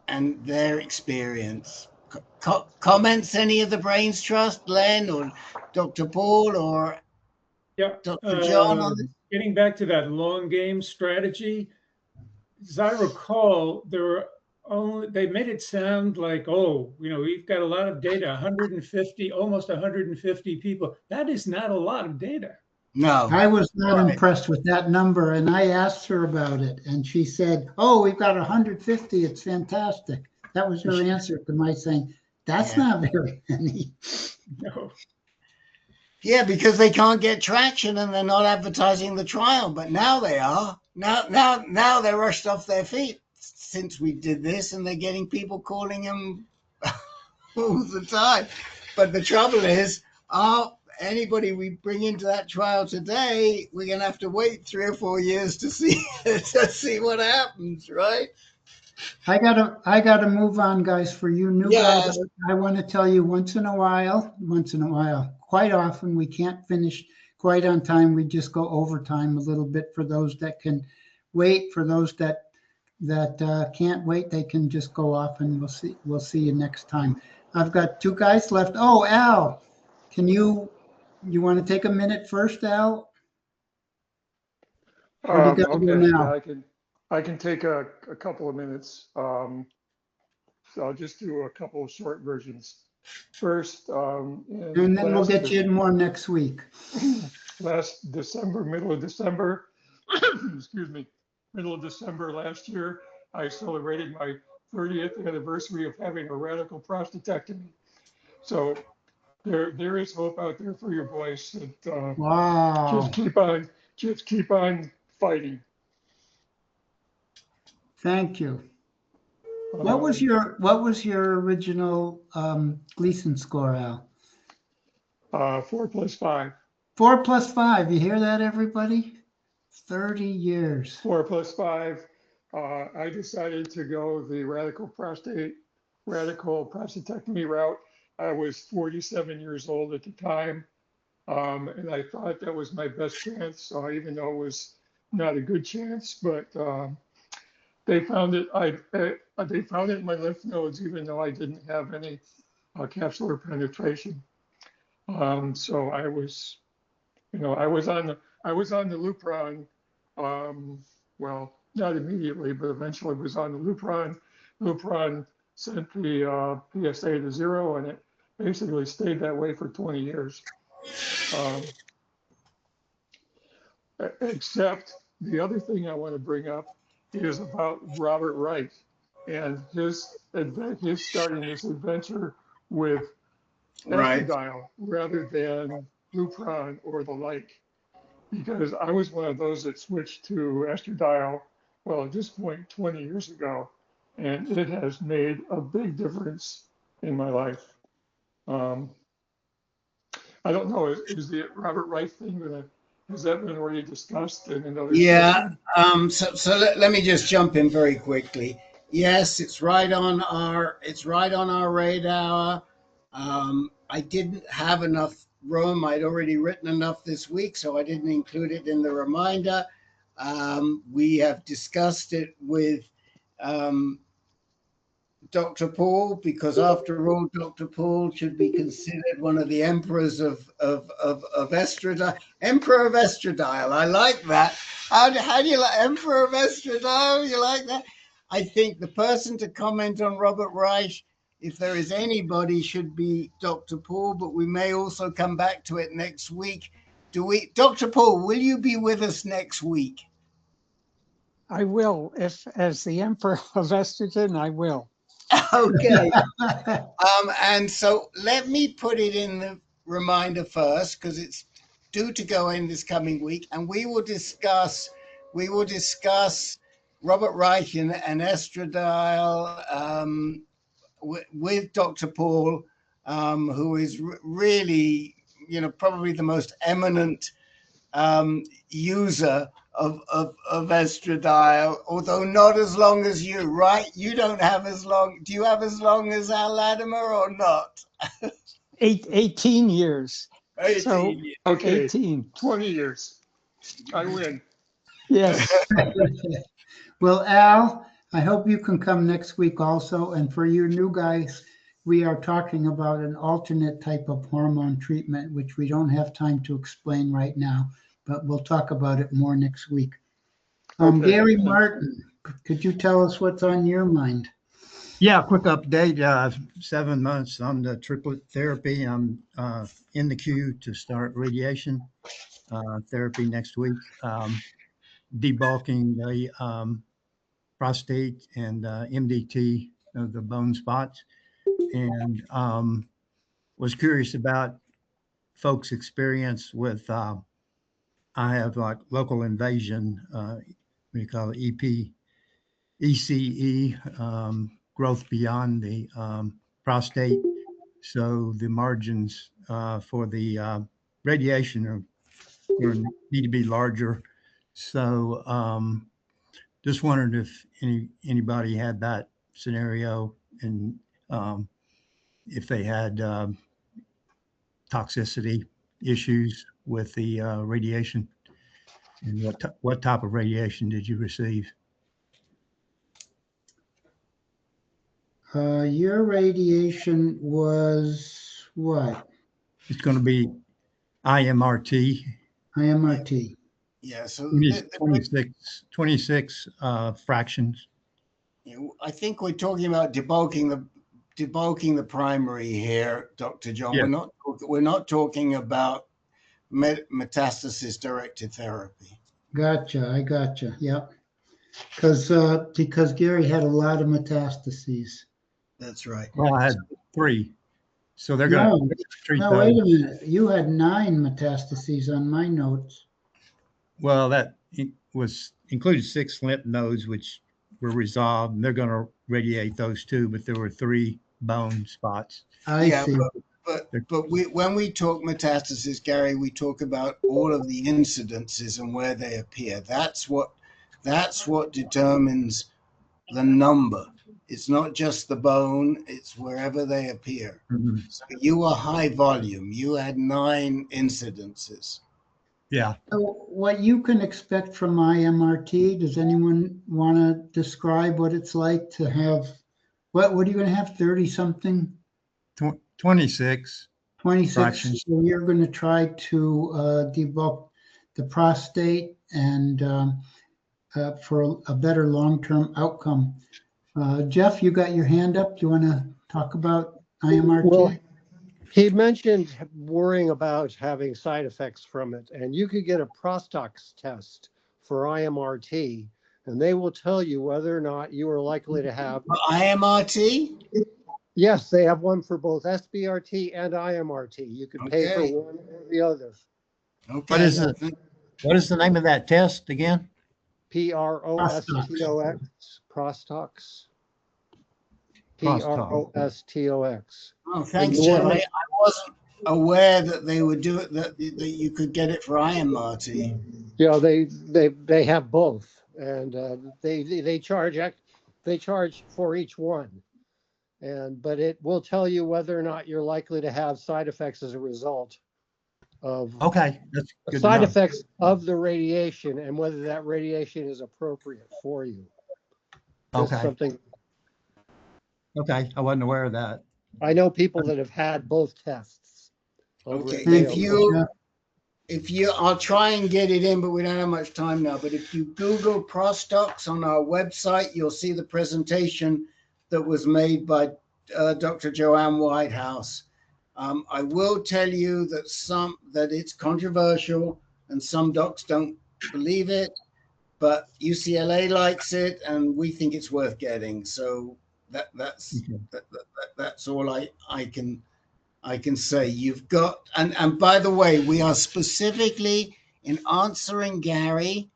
and their experience. Comments, any of the Brains Trust, Len or Dr. Paul or Dr. John on this? Getting back to that long game strategy, as I recall, they made it sound like, oh, we've got a lot of data, 150, almost 150 people. That is not a lot of data. No. I was not impressed with that number, and I asked her about it, and she said, oh, we've got 150. It's fantastic. That was her answer to my saying, that's not very many. No. Yeah, because they can't get traction and they're not advertising the trial, but now they are. Now they're rushed off their feet since we did this, and they're getting people calling them all the time. But the trouble is, anybody we bring into that trial today, we're going to have to wait 3 or 4 years to see what happens, right? I gotta move on, guys. For you new guys, I want to tell you once in a while, quite often we can't finish quite on time. We just go overtime a little bit for those that can wait. For those that can't wait, they can just go off, and we'll see you next time. I've got 2 guys left. Oh, Al, you want to take a minute first, Al? Or do you gotta go now? Yeah, I can take a couple of minutes. So I'll just do a couple of short versions. First, and then we'll get you in more next week. Last December, middle of December, excuse me, middle of December last year, I celebrated my 30th anniversary of having a radical prostatectomy. So there is hope out there for your boys. Wow. Just keep on fighting. Thank you. What was your original Gleason score, Al? 4 plus 5. 4 plus 5. You hear that, everybody? 30 years. 4 plus 5. I decided to go the radical prostatectomy route. I was 47 years old at the time, and I thought that was my best chance, even though it was not a good chance. But they found it. They found it in my lymph nodes, even though I didn't have any capsular penetration. So I was on the Lupron. Well, not immediately, but eventually was on the Lupron. Lupron sent the PSA to 0, and it basically stayed that way for 20 years. Except the other thing I want to bring up is about Robert Wright and his starting this adventure with estradiol rather than Lupron or the like. Because I was one of those that switched to estradiol, well, at this point, 20 years ago, and it has made a big difference in my life. I don't know, is the Robert Wright thing has that been already discussed in another session? So let me just jump in very quickly. Yes, it's right on our radar. I didn't have enough room. I'd already written enough this week, so I didn't include it in the reminder. We have discussed it with Dr. Paul, because after all, Dr. Paul should be considered one of the emperors of estradiol. Emperor of estradiol. I like that. How do you like Emperor of estradiol? You like that? I think the person to comment on Robert Reich, if there is anybody, should be Dr. Paul, but we may also come back to it next week. Dr. Paul, will you be with us next week? I will. If as the Emperor of estrogen, I will. Okay. And so let me put it in the reminder first, because it's due to go in this coming week, and we will discuss Robert Reich and estradiol with Dr. Paul who is really, probably the most eminent user of estradiol, although not as long as you, right? You don't have as long. Do you have as long as Al Latimer or not? 18 years. 18 So, years. Okay, 18. 20 years. I win. Yes. Well, Al, I hope you can come next week also. And for you new guys, we are talking about an alternate type of hormone treatment, which we don't have time to explain right now, but we'll talk about it more next week. Okay. Gary Martin, could you tell us what's on your mind? Yeah, quick update. 7 months on the triplet therapy. I'm in the queue to start radiation therapy next week. Debulking the prostate and MDT of the bone spots, and was curious about folks' experience with. I have like local invasion. We call it ECE, growth beyond the prostate. So the margins for the radiation are going to need to be larger. So just wondered if anybody had that scenario, and if they had toxicity issues with the radiation, and what type of radiation did you receive? Your radiation was what? It's going to be IMRT. IMRT. Yeah, so 26 fractions. I think we're talking about debulking the primary here, Dr. John. Yeah. We're not talking about metastasis-directed therapy. Gotcha. I gotcha. Yep. Because Gary had a lot of metastases. That's right. Well, I had 3. So they're going to treat No, those. wait a minute. You had 9 metastases on my notes. Well, that was included 6 lymph nodes, which were resolved, and they're going to radiate those too, but there were 3 bone spots. I see. But when we talk metastasis, Gary, we talk about all of the incidences and where they appear. That's what determines the number. It's not just the bone, it's wherever they appear. Mm-hmm. So you were high volume. You had 9 incidences. Yeah. So what you can expect from IMRT, does anyone want to describe what it's like to have, what are you going to have, 30 something? 26. 26. Fractions. So you're going to try to debulk the prostate and for a better long-term outcome. Jeff, you got your hand up. Do you want to talk about IMRT? Well, he mentioned worrying about having side effects from it, and you could get a Prostox test for IMRT, and they will tell you whether or not you are likely to have IMRT. Yes, they have one for both SBRT and IMRT. You could pay for one or the other. Okay. What is the name of that test again? Prostox. Prostox. Prostox. Oh, thanks, Jeff. I wasn't aware that they would do it, that you could get it for IMRT. Yeah, they have both, and they charge for each one, but it will tell you whether or not you're likely to have side effects as a result of that's good side effects of the radiation and whether that radiation is appropriate for you. Okay. Something. Okay, I wasn't aware of that. I know people that have had both tests. Okay, if you, I'll try and get it in, but we don't have much time now. But if you Google Prostox on our website, you'll see the presentation that was made by Dr. Joanne Whitehouse. I will tell you that it's controversial and some docs don't believe it, but UCLA likes it and we think it's worth getting. So that's all I can say. You've got, and by the way, we are specifically in answering Gary.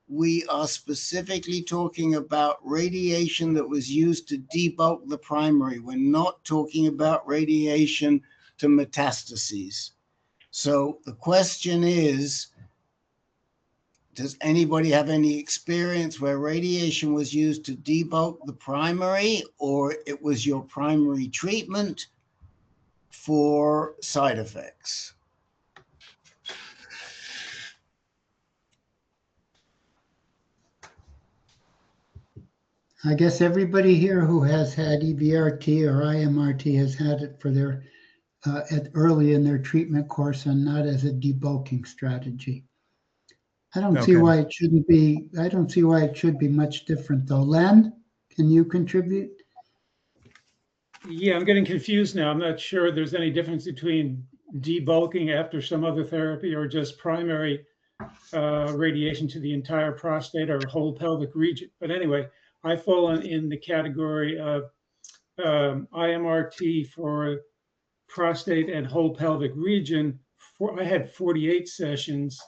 we are specifically talking about radiation that was used to debulk the primary. We're not talking about radiation to metastases. So the question is, does anybody have any experience where radiation was used to debulk the primary, or it was your primary treatment for side effects? I guess everybody here who has had EBRT or IMRT has had it for their early in their treatment course and not as a debulking strategy. I don't see why it shouldn't be. I don't see why it should be much different though. Len, can you contribute? Yeah, I'm getting confused now. I'm not sure there's any difference between debulking after some other therapy or just primary radiation to the entire prostate or whole pelvic region. But anyway, I fall in the category of IMRT for prostate and whole pelvic region. I had 48 sessions,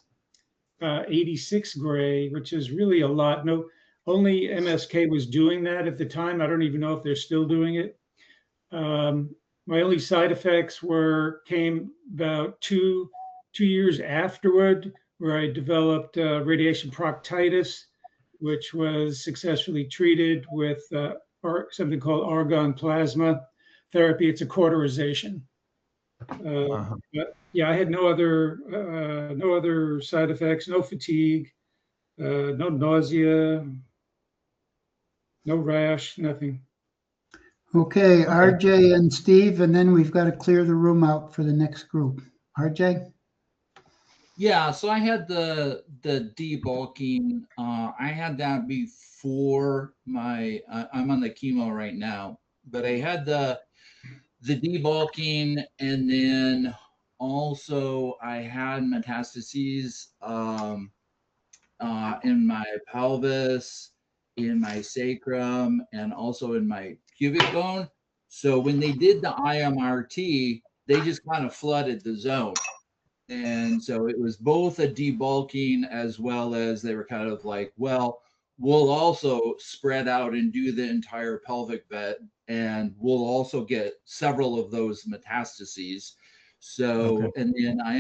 86 gray, which is really a lot. No, only MSK was doing that at the time. I don't even know if they're still doing it. My only side effects came about two years afterward, where I developed radiation proctitis, which was successfully treated with something called argon plasma therapy. It's a cauterization. But yeah, I had no other side effects, no fatigue, no nausea, no rash, nothing. Okay, RJ and Steve, and then we've got to clear the room out for the next group. RJ? Yeah, so I had the debulking. I had that before my. I'm on the chemo right now, but I had the debulking, and then also I had metastases in my pelvis, in my sacrum, and also in my pubic bone. So when they did the IMRT, they just kind of flooded the zone. And so it was both a debulking as well as they were kind of like, well, we'll also spread out and do the entire pelvic bed, and we'll also get several of those metastases. So, and then I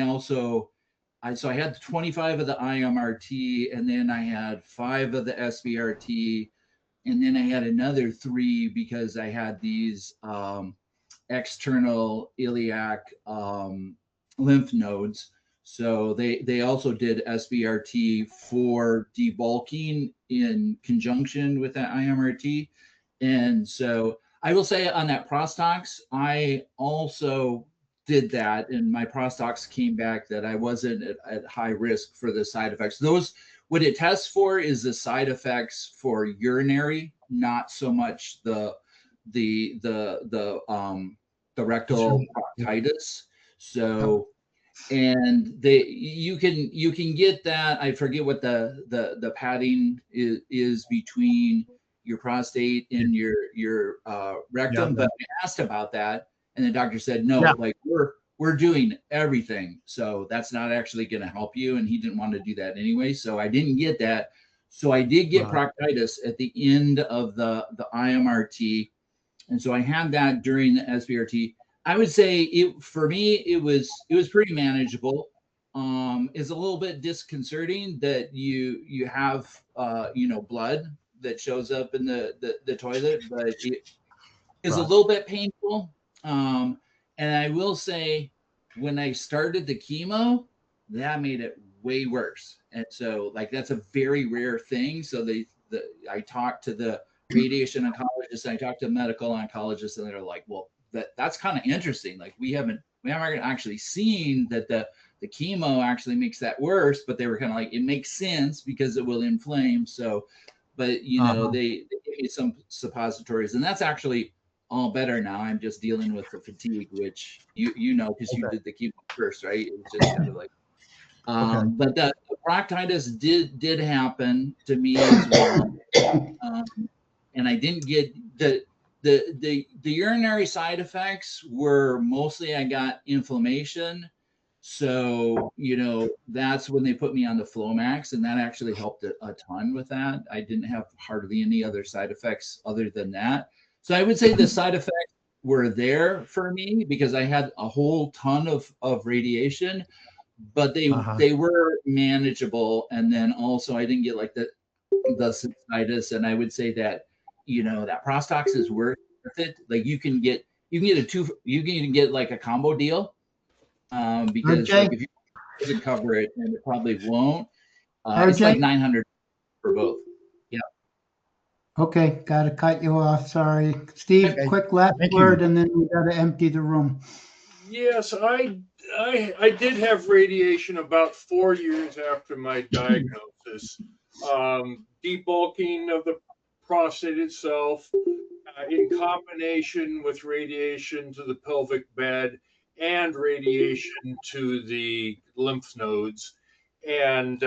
had 25 of the IMRT, and then I had 5 of the SBRT, and then I had another 3 because I had these external iliac lymph nodes. So they also did SBRT for debulking in conjunction with that IMRT. And so I will say on that Prostox, I also did that, and my Prostox came back that I wasn't at high risk for the side effects. Those, what it tests for is the side effects for urinary, not so much the rectal proctitis. So, and you can get that. I forget what the padding is between your prostate and your rectum, but I asked about that, and the doctor said no, like we're doing everything, so that's not actually going to help you, and he didn't want to do that anyway, so I didn't get that. So I did get proctitis at the end of the IMRT, and so I had that during the SBRT. I would say for me it was pretty manageable. It's a little bit disconcerting that you have blood that shows up in the toilet, but it is a little bit painful. And I will say, when I started the chemo, that made it way worse. And so, like, that's a very rare thing. So I talked to the radiation oncologist, and I talked to a medical oncologist, and they're like, well, that's kind of interesting. Like, we haven't actually seen that the chemo actually makes that worse, but they were kind of like, it makes sense because it will inflame. So, but they gave me some suppositories, and that's actually all better now. I'm just dealing with the fatigue, which you know, because you did the chemo first, right? It was just kind of like, but the proctitis did happen to me as well, and I didn't get the urinary side effects were mostly I got inflammation, So, that's when they put me on the Flomax, and that actually helped a ton with that. I didn't have hardly any other side effects other than that. So I would say the side effects were there for me because I had a whole ton of radiation, but they were manageable. And then also I didn't get like the cystitis. And I would say that, that Prostox is worth it. Like you can even get like a combo deal. Because like if you doesn't cover it, and it probably won't. It's like $900 for both. Yeah. Okay, got to cut you off. Sorry, Steve. Okay. Quick last Thank word, you. and then we got to empty the room. Yes, I did have radiation about 4 years after my diagnosis. Debulking of the prostate itself, in combination with radiation to the pelvic bed and radiation to the lymph nodes, and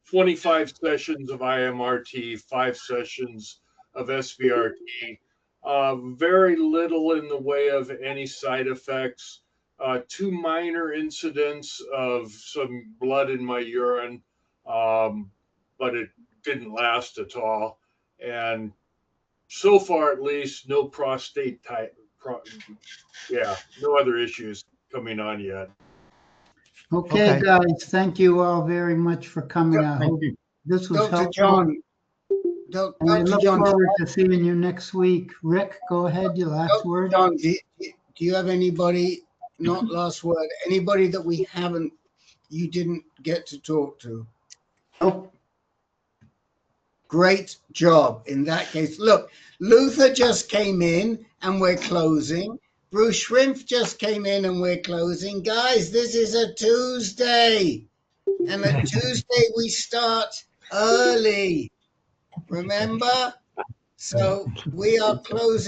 25 sessions of IMRT, 5 sessions of SBRT. Very little in the way of any side effects. 2 minor incidents of some blood in my urine, but it didn't last at all. And so far, at least, no prostate type. No other issues coming on yet. Okay, guys, thank you all very much for coming. I hope this was Dr. helpful. John, And I look forward to seeing you next week. Rick, go ahead, your last word. John, do you have anybody, not last word, anybody that you didn't get to talk to? Nope. Great job. In that case, look, Luther just came in and we're closing. Bruce Shrimp just came in and we're closing. Guys, this is a Tuesday. And a Tuesday we start early. Remember? So we are closing.